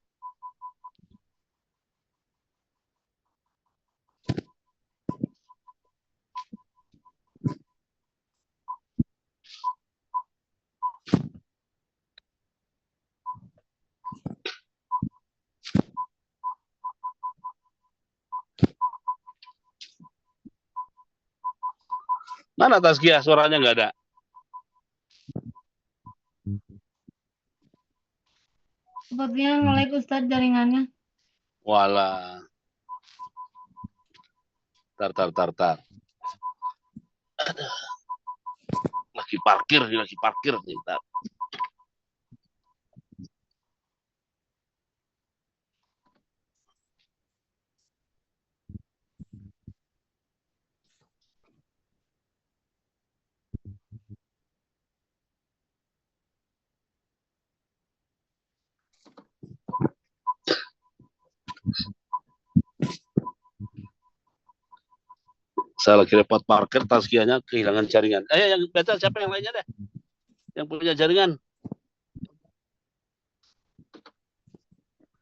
Mana Tazkiyah? Suaranya nggak ada. Sepertinya nge-lag Ustadz jaringannya. Walah. Tar. Aduh. Lagi parkir nih. Tar. Saya lagi repot parkir, Tazkiyahnya kehilangan jaringan. Ayo yang baca siapa yang lainnya deh? Yang punya jaringan.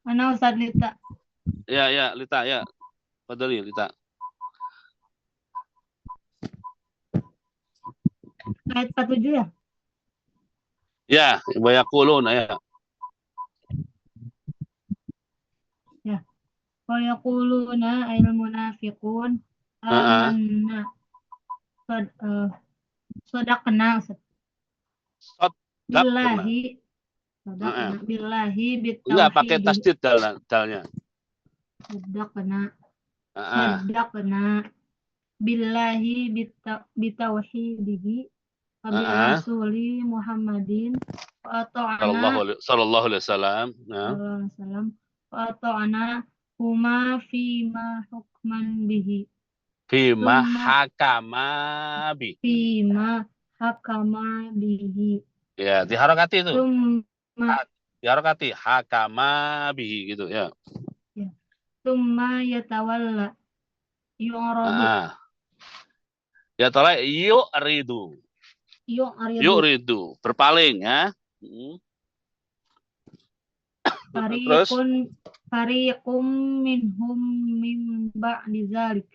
Mana Ustadz Lita? Ya, Lita, ya. Padahal Lita. Ayat 47 ya? Ya, Wayakulun, ya. Ya. Wayakuluna ayyul munafiqun amanna. Sodakna. Billahi. Billahi bitauhid. Enggak pakai tasdid dalnya. Sodakna. Billahi bitauhidihi wa bi rasuli Muhammadin wa ta'ana sallallahu alaihi wasallam wa ta'ana huma fima hukman bihi fima hakama bihi ya diharakati itu diharakati hakama bihi gitu ya summa yatawalla yu'radu ya tala yu'ridu berpaling ya. Terus fariqum minhum min ba'di dzalik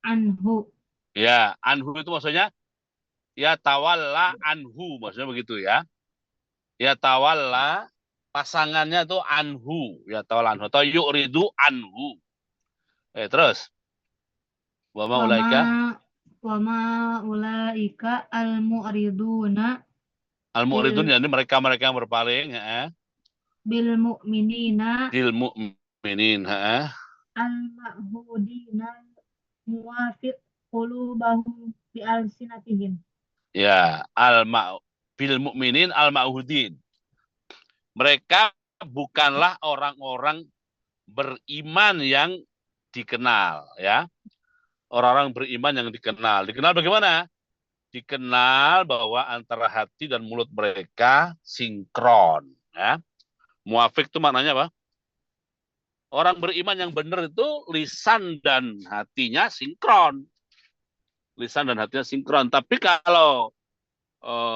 anhu. ya, anhu itu maksudnya ya tawalla anhu, maksudnya begitu ya. Ya tawalla pasangannya itu anhu, ya tawalla anhu atau yu'ridu anhu. Terus wa ma ulaika Wa ma ulaika al-mu'riduna al-mu'ridun, yani mereka-mereka yang berpaling bil mu'minina lil mu'minin al-ma'hudina muwafiq qulubahum bi alsinatihim. ya bil mu'minin al-ma'hudin. Mereka bukanlah orang-orang beriman yang dikenal, ya. Orang-orang beriman yang dikenal. Dikenal bagaimana? Dikenal bahwa antara hati dan mulut mereka sinkron, ya. Muafik itu maknanya apa? Orang beriman yang benar itu lisan dan hatinya sinkron. Lisan dan hatinya sinkron. Tapi kalau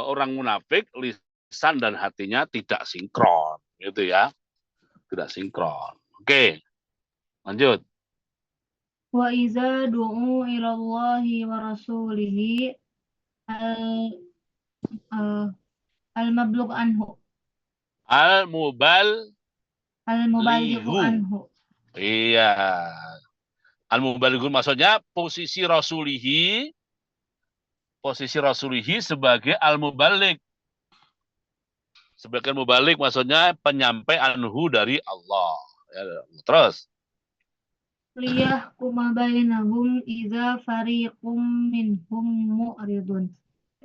orang munafik, lisan dan hatinya tidak sinkron, gitu ya. Tidak sinkron. Oke. Lanjut. Wa iza du'u ilallahi wa rasulihi al-mablugh anhu. Al-mubalighu Anhu. Iya. Al-mubalighu maksudnya posisi rasulihi sebagai al-mubaligh. Sebagai mubalik maksudnya penyampai anhu dari Allah. Ya, terus. Liyahkuma bainahum idza fariqum minhum mu'ridun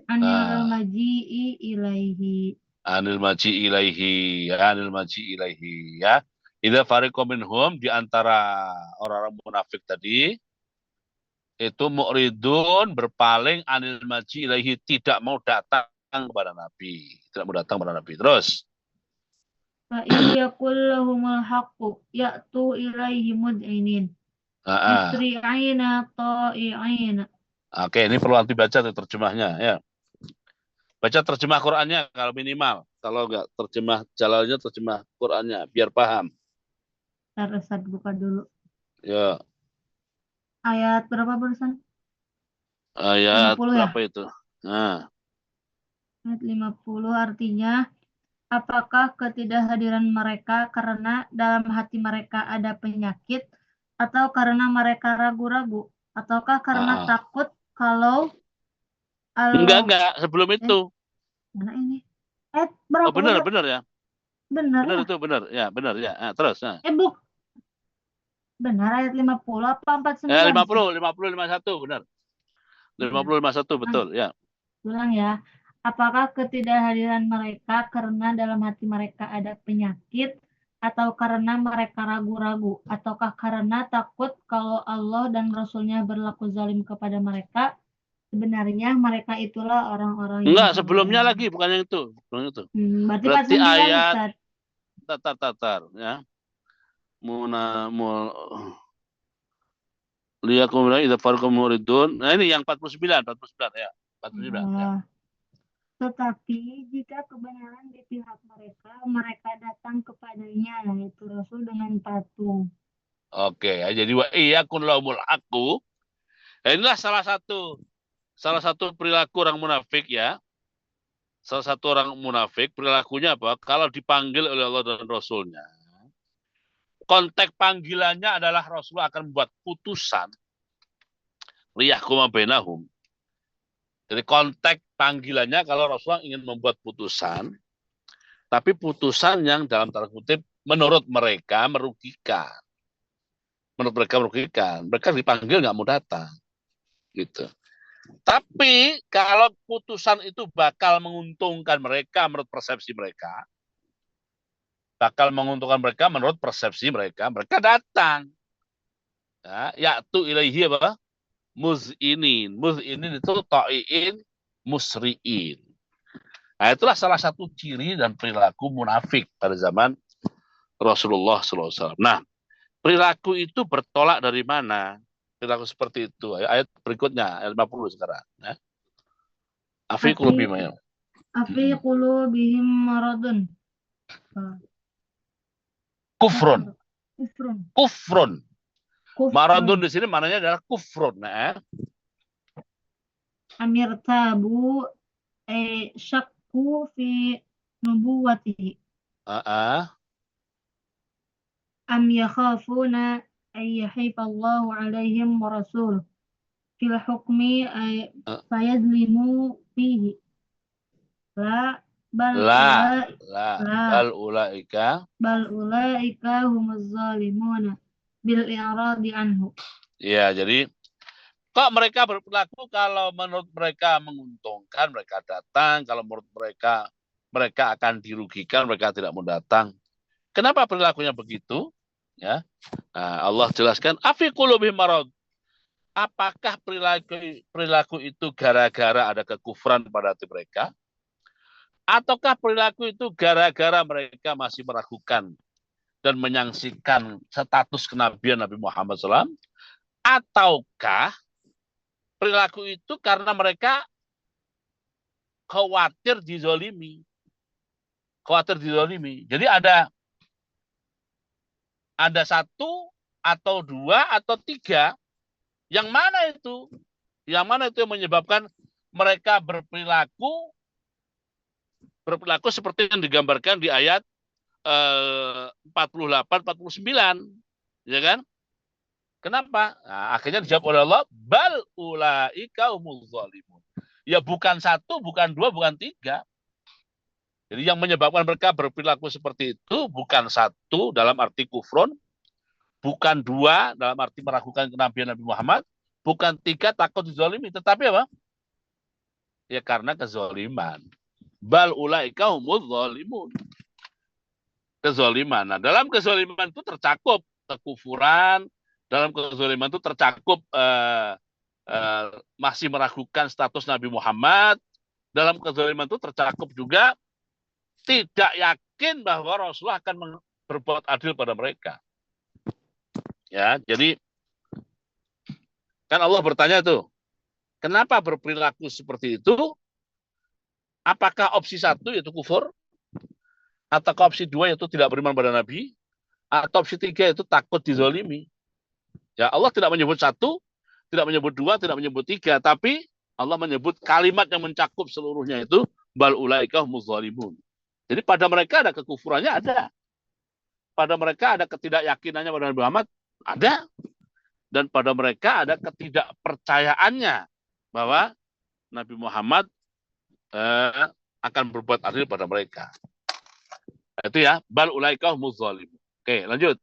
anil maji'i ilaihi. Anil maji'i ilaihi ya. Idza fariqum minhum, di antara orang-orang munafik tadi itu mu'ridun, berpaling, anil maji'i ilaihi, tidak mau datang kepada Nabi. Tidak mau datang kepada Nabi. Terus. Fa iyakul lahumul haqqu ya'tu ilaihi mud'inin. Musri'ina ta'i'ina. Oke, ini perlu nanti baca tuh terjemahnya ya. Baca terjemah Qur'annya kalau minimal. Kalau enggak terjemah jalalnya, terjemah Qur'annya biar paham. Ustaz buka dulu. Ya. Ayat berapa barusan? Ayat 50 berapa ya? Itu? Nah. Ayat 50 artinya, apakah ketidakhadiran mereka karena dalam hati mereka ada penyakit, atau karena mereka ragu-ragu, ataukah karena takut kalau Allah... Enggak, sebelum itu. Mana ini? Berapa? Oh, benar ya. Benar itu, benar. Ya, benar ya. Terus. Benar ayat 50 apa 49? 50, 51, benar. 50, 51, betul, ya. Ulang ya. Apakah ketidakhadiran mereka karena dalam hati mereka ada penyakit, atau karena mereka ragu-ragu, ataukah karena takut kalau Allah dan Rasul-Nya berlaku zalim kepada mereka? Sebenarnya mereka itulah orang-orang yang... Enggak, sebelumnya lagi, bukan yang itu. Berarti ayat tatar ya. Liyakum idza farqum muridun. Nah, ini yang 49 ya. 49 ya. Tetapi jika kebenaran di pihak mereka datang kepadanya, yaitu Rasul dengan patuh. Oke, jadi wa iyakun lahumul haqqu. Inilah salah satu perilaku orang munafik ya. Salah satu orang munafik perilakunya apa? Kalau dipanggil oleh Allah dan Rasul-Nya, konteks panggilannya adalah Rasulullah akan membuat putusan liyahkuma bainahum. Jadi konteks panggilannya kalau Rasulullah ingin membuat putusan, tapi putusan yang dalam tanda kutip menurut mereka merugikan. Mereka dipanggil nggak mau datang. Gitu. Tapi kalau putusan itu bakal menguntungkan mereka menurut persepsi mereka, mereka datang. Ya, ya'tu ilaihi apa? Muz'inin itu ta'iin, musri'in. Nah, itulah salah satu ciri dan perilaku munafik pada zaman Rasulullah SAW. Nah, perilaku itu bertolak dari mana? Perilaku seperti itu. Ayat berikutnya, ayat 50 sekarang. Ya. Afi qulubihim maradun. Kufrun. Kufrun. Kufrun. Kufrun. Maradun di sini maknanya adalah kufrun. Nah, Amir tabu syakku fi nubuwatihi. Am yakhafuna ay yahifallahu alaihim wa rasuluh fil hukmi fayadlimu fihi. La bal La, la bal ulaika. humuz zalimuna bil i'radi anhu. Ya, jadi kok mereka berperilaku kalau menurut mereka menguntungkan, mereka datang. Kalau menurut mereka akan dirugikan, mereka tidak mau datang. Kenapa perilakunya begitu? Ya, nah, Allah jelaskan, afi qulubihim marad. Apakah perilaku itu gara-gara ada kekufuran pada hati mereka? Ataukah perilaku itu gara-gara mereka masih meragukan dan menyaksikan status kenabian Nabi Muhammad SAW? Ataukah perilaku itu karena mereka khawatir dizolimi? Jadi ada satu atau dua atau tiga. Yang mana itu? Yang mana itu yang menyebabkan mereka berperilaku seperti yang digambarkan di ayat 48-49, ya kan? Kenapa? Nah, akhirnya dijawab oleh Allah, bal ulaika humuz zalimun. Ya bukan satu, bukan dua, bukan tiga. Jadi yang menyebabkan mereka berperilaku seperti itu bukan satu dalam arti kufrun, bukan dua dalam arti meragukan kenabian Nabi Muhammad, bukan tiga takut dizalimi, tetapi apa? Ya karena kezaliman. Bal ulaika humuz zalimun. Kezaliman. Nah, dalam kezaliman itu tercakup kekufuran, dalam kezaliman itu tercakup masih meragukan status Nabi Muhammad, dalam kezaliman itu tercakup juga tidak yakin bahwa Rasulullah akan berbuat adil pada mereka. Ya, jadi kan Allah bertanya tuh, kenapa berperilaku seperti itu? Apakah opsi satu yaitu kufur? Atau opsi dua yaitu tidak beriman pada Nabi? Atau opsi tiga yaitu takut dizolimi? Ya, Allah tidak menyebut satu, tidak menyebut dua, tidak menyebut tiga, tapi Allah menyebut kalimat yang mencakup seluruhnya itu bal ulaika humuz zalimun. Jadi pada mereka ada kekufurannya, ada. Pada mereka ada ketidakyakinannya pada Nabi Muhammad, ada. Dan pada mereka ada ketidakpercayaannya bahwa Nabi Muhammad akan berbuat adil pada mereka. Itu ya, bal ulaika humuz zalimun. Oke, lanjut.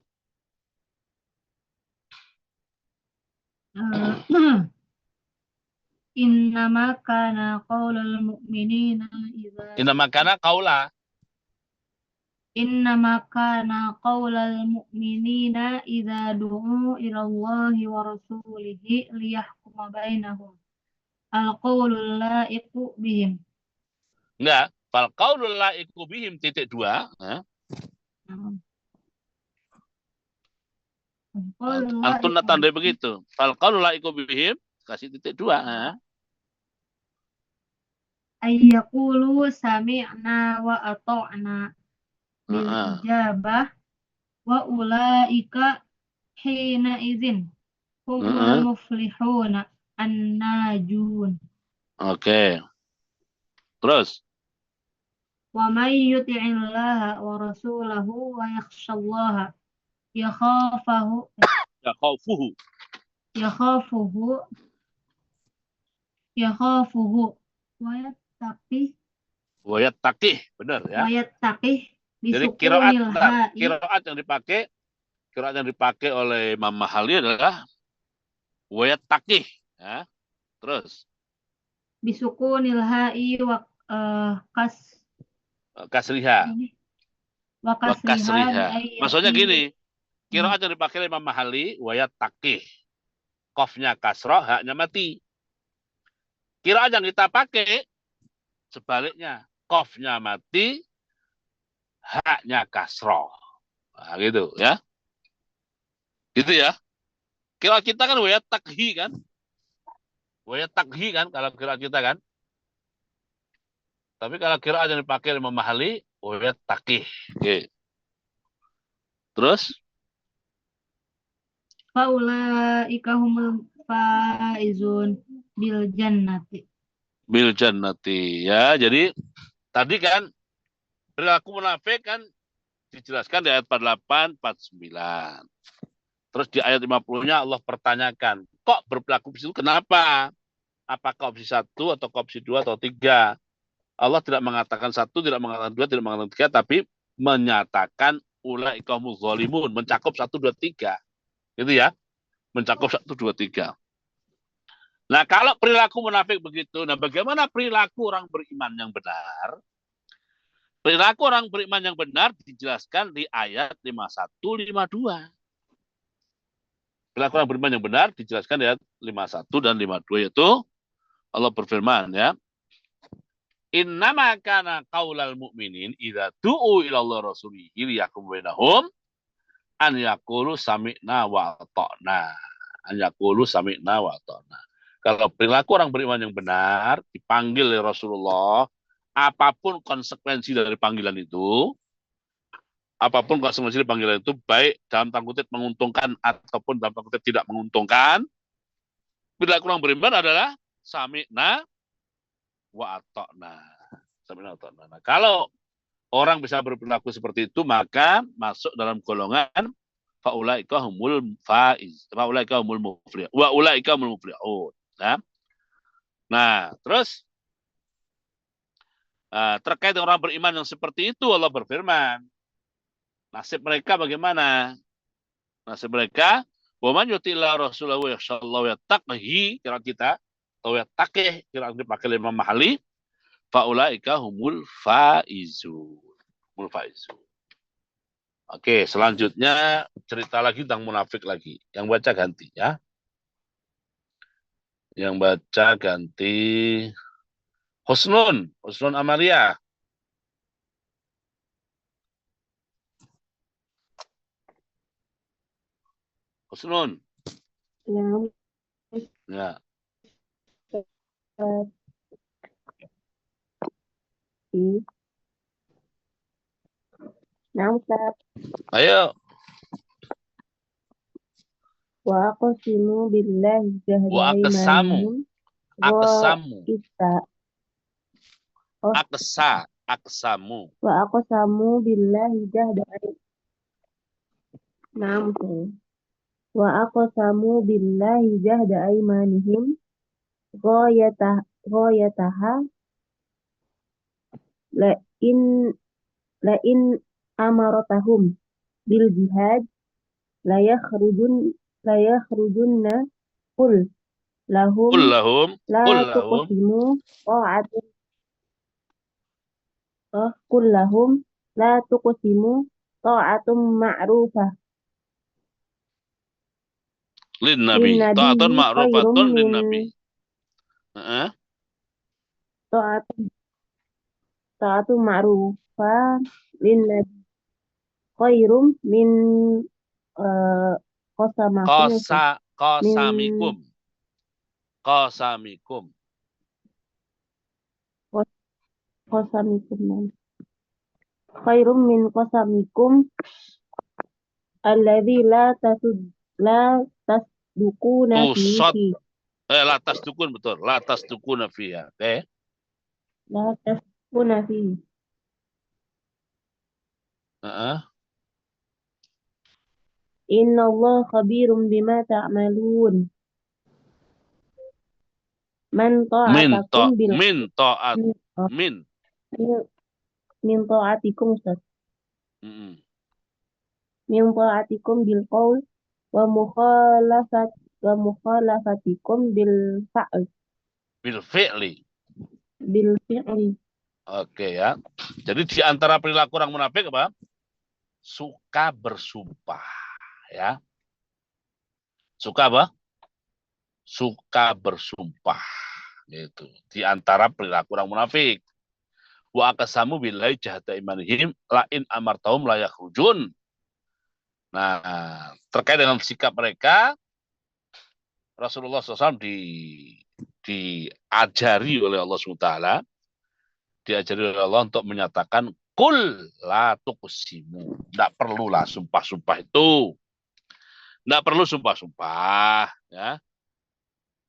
Innama kana qaulal mu'minina idza Innama kana qaula. Innama kana qaulal mu'minina idza du'u ila Allahi wa rasulihi liyahkuma bainahum al-qaulul la'iqu bihim. Enggak, fal qaulul la'iqu bihim titik dua. Antun tanda begitu. Fal qaulul la'iqu bihim kasih titik dua. Ayyaqulu sami'na wa ata'na bil ijabah wa ulaika hina idzin humul muflihuna an-najun. Oke. Terus Wa may yuti'illaha wa rasulahu wa yakhshallaha yakhafuhu wa yattaqih, benar ya. Wa yattaqih Jadi kiraat yang dipakai oleh Imam Mahali adalah wa yattaqih, ya. Terus bisukunil ha'i wa kasriha. Wa kasriha. Maksudnya gini, kiraat yang dipakai oleh Imam Mahali wa yattaqih. Qafnya kasrah, haknya mati. Kiraat yang kita pakai sebaliknya, qafnya mati, haknya kasrah. Nah, gitu ya. Gitu ya. Kiraat kita kan wa yattaqhi kan? Wa yattaqhi kan kalau kiraat kita kan? Tapi kalau kiraat yang dipakai oleh Imam Mahali wa yattaqih. Oke. Terus Faulaika humul faizun bil jannati. bil jannati ya. Jadi tadi kan perilaku munafik kan dijelaskan di ayat 48, 49. Terus di ayat 50-nya Allah pertanyakan, kok berperilaku begitu? Kenapa? Apakah opsi 1 atau opsi 2 atau 3? Allah tidak mengatakan 1, tidak mengatakan 2, tidak mengatakan 3, tapi menyatakan ulaika humuz zalimun, mencakup 1, 2, 3. Gitu ya. Mencakup 1, 2, 3. Nah, kalau perilaku munafik begitu, nah bagaimana perilaku orang beriman yang benar? Perilaku orang beriman yang benar dijelaskan di ayat 51, 52. Perilaku orang beriman yang benar dijelaskan di ayat 51 dan 52, yaitu Allah berfirman ya, innama kana qaulal mu'minin idza du'u ila Allah rasulihi liyakum bainahum an yaqulu sami'na wa ata'na. An yaqulu sami'na wa ata'na. Kalau perilaku orang beriman yang benar dipanggil oleh Rasulullah, apapun konsekuensi dari panggilan itu, baik dalam tanda kutip menguntungkan ataupun dalam tanda kutip tidak menguntungkan, perilaku orang beriman adalah sami'na wa ata'na. Sami'na wa ata'na. Nah, kalau orang bisa berperilaku seperti itu, maka masuk dalam golongan faulaika humul faiz, faulaika humul muflihun, wa ulaika humul muflihun. Nah, terus terkait dengan orang beriman yang seperti itu, Allah berfirman, nasib mereka bagaimana? Nasib mereka, wa man yuti'illah rasulahu yakhshallahu yattaqhi, kira kita, atau yattaqih, kira dipakai Imam Mahali, faulaika humul faizun. Humul faizun. Oke, selanjutnya cerita lagi tentang munafik lagi. Yang baca ganti ya. Yang baca ganti Husnun Amalia. Husnun. Ya. Nah, Ustaz. Ayo. Wa aqsimu billahi jahda Wa aqsamu. aymanihim Aqsamu. Aqsamu. Wa aqsamu billahi jahda Wa aqsamu billahi jahda aymanihim ghayataha la in amaratahum bil jihad la yakhrujunna qul lahum la tuqsimu ta'atun qul lahum la tuqsimu ta'atun ma'rufah Lin Nabi. Ta'atun ma'rufatun lin Nabi. Ta'atun ma'rufah lin Nabi khairum min Qasamikum. Khairum min qasamikum alladzi la tasdukuna fihi. La tasdukun, betul. La tasdukuna fiha. Oke. La tasdukuna fihi. Inna Allah khabirum bima ta'malun. Man ta'atakum bil min ta'atikum Ustaz. Min ta'atikum bil qaul wa mukhalafatikum bil fa'l. Bil fi'li. Bil fi'li. Oke ya. Jadi di antara perilaku orang munafik apa? Suka bersumpah, ya. Suka apa? Suka bersumpah. Gitu. Di antara perilaku orang munafik. Wa aqsamu billahi jahda imanihim la in amartahum la yakhrujun. Nah, terkait dengan sikap mereka, Rasulullah SAW diajari oleh Allah SWT, diajari oleh Allah untuk menyatakan Kul la tuqsimu. Tidak perlulah sumpah-sumpah itu. Tidak perlu sumpah-sumpah. Ya.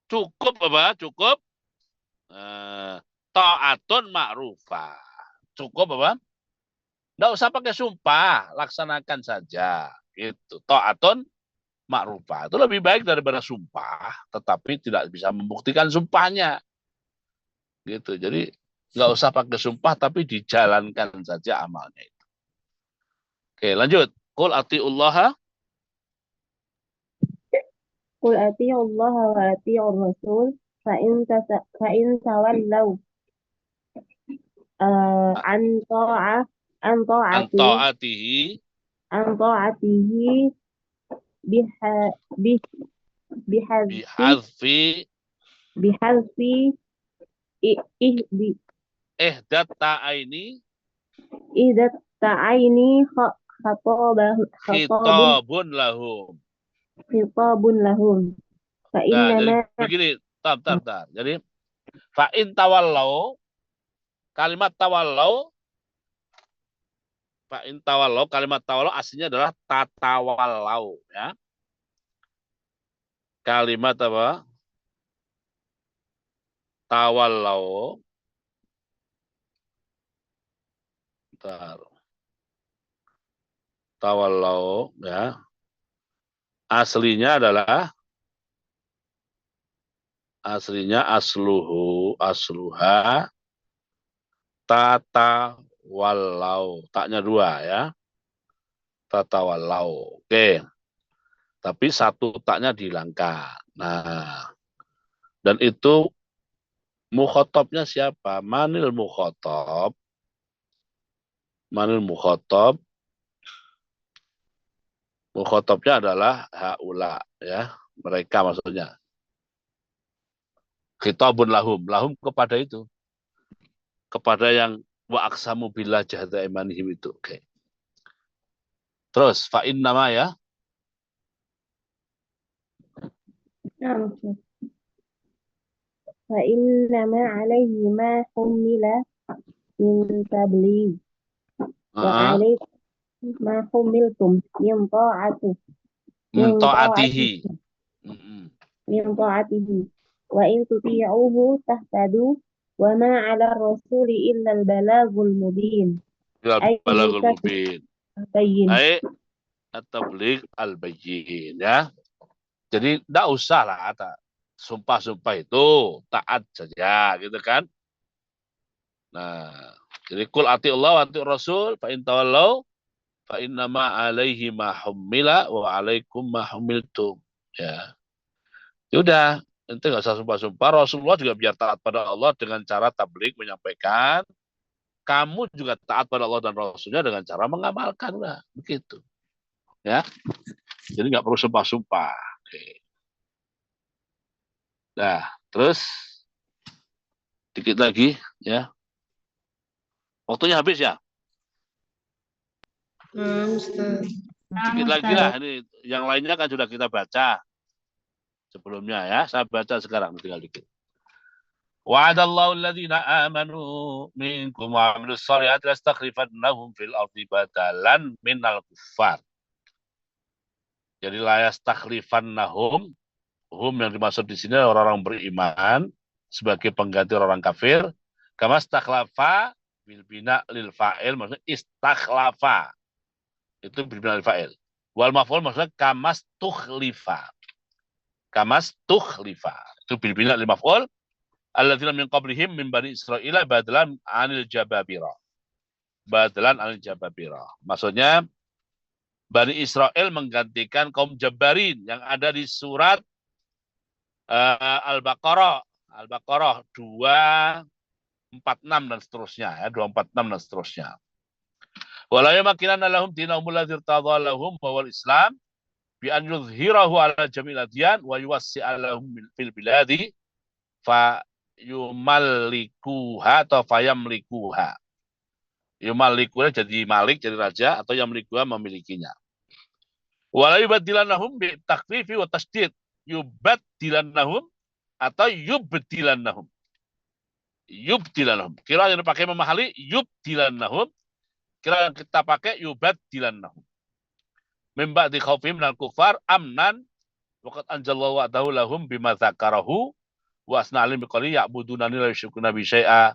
Cukup apa? Cukup ta'atun ma'rufah. Cukup apa? Tidak usah pakai sumpah. Laksanakan saja. Gitu. Ta'atun ma'rufah. Itu lebih baik daripada sumpah. Tetapi tidak bisa membuktikan sumpahnya. Gitu. Jadi nggak usah pakai sumpah, tapi dijalankan saja amalnya itu. Oke, lanjut. Qul atiullaha. Qul atiullaha wa atiur rasul fa'in tawallaw an ta'ah an ta'ati An ta'atihi biha bih bihadfi bihadfi bihadfi ihdat ta'aini idat ta'aini khatabun khitabun lahum. lahum fa Nah, jadi innama begini. Tar. Jadi fa'in tawallau, kalimat tawallau, kalimat tawallau aslinya adalah tatawallau, ya. Kalimat apa? Tawallau. Tawallau, ya. Aslinya asluha tatawallau. Taknya 2 ya. Tatawallau. Oke. Tapi satu taknya dihilangkan. Nah, dan itu mukhotabnya siapa? Manil mukhotab. Mukhotabnya adalah haula, ya. Mereka maksudnya. Khitabun lahum. Lahum kepada itu. Kepada yang wa aqsamu billah jahada imanihim itu. Oke. Terus fa innama ya. fa innama alaihi ma humila min tabligh wa alaikum ma humiltum min Ta'atihi. wa in tuti'uhu tahtadu wa ma 'ala rasuli illa al-balagul mubin. Balagul mubin. Bayyin. Ay at-tabligh al-bayyin, ya. Jadi enggak usah lah sumpah-sumpah itu, taat saja gitu kan. Nah, jadi qul atiullah wa atiur rasul fa in tawallau fa innama alaihi ma hummila wa alaikum ma humiltum, ya. Sudah, itu enggak usah sumpah-sumpah. Rasulullah juga biar taat pada Allah dengan cara tabligh, menyampaikan. Kamu juga taat pada Allah dan Rasulnya dengan cara mengamalkan, lah begitu, ya. Jadi nggak perlu sumpah-sumpah. Oke. Nah, terus dikit lagi, ya. Waktunya habis ya. Dikit lagi lah, ini yang lainnya kan sudah kita baca sebelumnya, ya. Saya baca sekarang, tinggal dikit. Wa'adallahu alladhina amanu minkum wa 'amilus shalihati lastakhlifannahum fil ardi badalan minal kuffar. Jadi la yastakhlifannahum, hum yang dimaksud di sini orang-orang beriman sebagai pengganti orang kafir. Kama stakhlafa bil bina lil fa'il, maksudnya istakhlafa. Itu bil bina lil fa'il. Wal maf'ul maksudnya kamastukhlifa. Itu bil bina lil maf'ul. Alladzina min qablihim min bani Israila badalan anil jababira. Maksudnya Bani Israel menggantikan kaum Jabarin yang ada di surat Al-Baqarah 246 dan seterusnya, ya, 246 dan seterusnya. Wala yamakinanna lahum dinahum alladzi irtadha lahum wa wal Islam bi an yuzhirahu ala jami'il adyan wa yuwassi'a lahum fil biladi fa yumallikuha atau fayamlikuha. Yumalikuha jadi malik, jadi raja, atau yamlikuha memilikinya. Wala yubaddilannahum bi takhfifi wa tasydid. Yubaddilannahum atau yubdilannahum. Kira yang dipakai memahali yubdilannahum Kira kita pakai yubaddilannahu. Min ba'di khaufihim minal kufar amnan waqad anjalallahu wa'dahu lahum bima dzakarahu wa asna'alim biqali ya'budunani la yusyrikuna bi syai'a.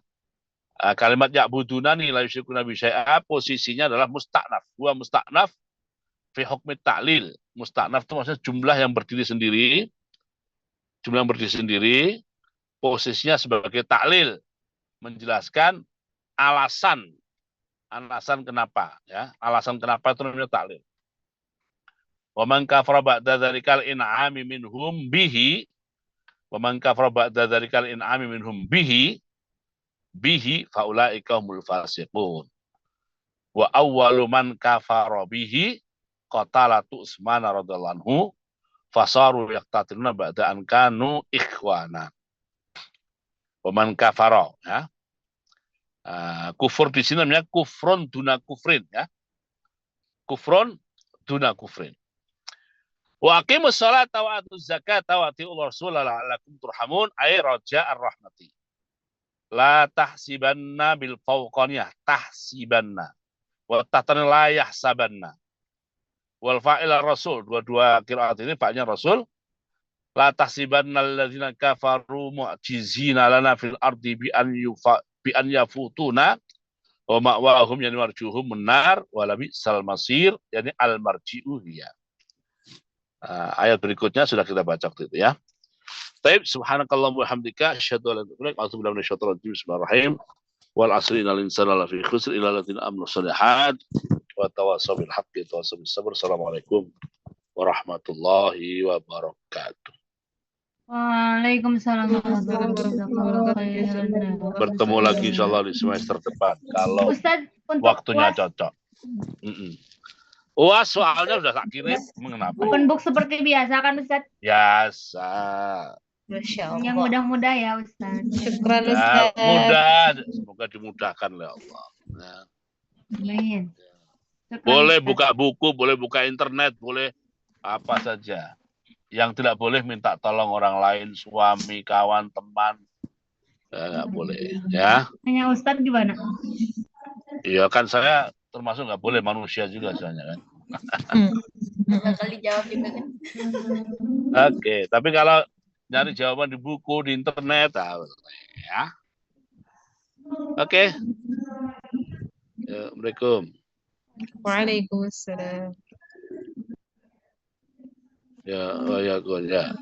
Kalimat ya'budunani la yusyrikuna bi syai'a posisinya adalah musta'naf. Wa musta'naf fi hukmi ta'lil. Musta'naf itu maksudnya jumlah yang berdiri sendiri. Jumlah yang berdiri sendiri posisinya sebagai ta'lil, menjelaskan alasan kenapa, ya. Alasan kenapa itu namanya ta'lil. Wa man kafara ba'da dzalikal in'ami minhum bihi faulaika humul fasiqun. Wa awwalu man kafara bihi qatalatu Utsman radhiyallahu anhu fasaru yaqtatiluna ba'da an kanu ikhwana. Wa man kafara, ya. Kufur di sini namanya kufrun duna kufrin, ya. Kufrun duna kufrin. Wa aqimus sholata wa atuz zakata wa atiiur rasul la'allakum turhamun ay raja'ar rahmati. La tahsibanna bil fawqaniyah, tahsibanna. Wa tahtana la yahsabanna. Wal fa'il rasul, dua-dua qiraat ini fa'ilnya rasul. La tahsibanna alladzina kafaru mu'jizina lana fil ardi bi an yafutuna wa ma'wahum yani marjuhum benar wa labisal masir yani al marji'u hiya. Ayat berikutnya sudah kita baca waktu itu, ya. Taib subhanakallahumma wa bihamdika asyhadu an la ilaha illa anta astaghfiruka wa atubu ilaik. Bismillahirrahmanirrahim. Wal asri innal insana lafi khusr illa alladziina amanu shalihat wa tawassaw bil haqqi wa tawassaw bis sabr. Assalamualaikum warahmatullahi wabarakatuh. Waalaikumsalam warahmatullahi wabarakatuh. Bertemu lagi insyaallah di semester depan kalau Ustaz, untuk waktunya UAS, cocok. UAS soalnya sudah tak kirim, mengapa? open book seperti biasa kan Ustaz? Biasa. Masya Yang Allah. mudah-mudah ya Ustaz. Syukran Ya, Ustaz. mudah, semoga dimudahkan oleh Allah. Nah, Amin. Syukran, boleh Ustaz. buka buku, boleh buka internet, boleh apa saja. Yang tidak boleh minta tolong orang lain, suami, kawan, teman, nggak boleh, ya. Hanya Ustaz gimana? Iya kan saya termasuk nggak boleh manusia juga soalnya kan. Bakal dijawab juga kan. Oke, tapi kalau nyari jawaban di buku, di internet, ya. Oke. Ya, Assalamualaikum. Waalaikumsalam. Ya, oh ya, ya.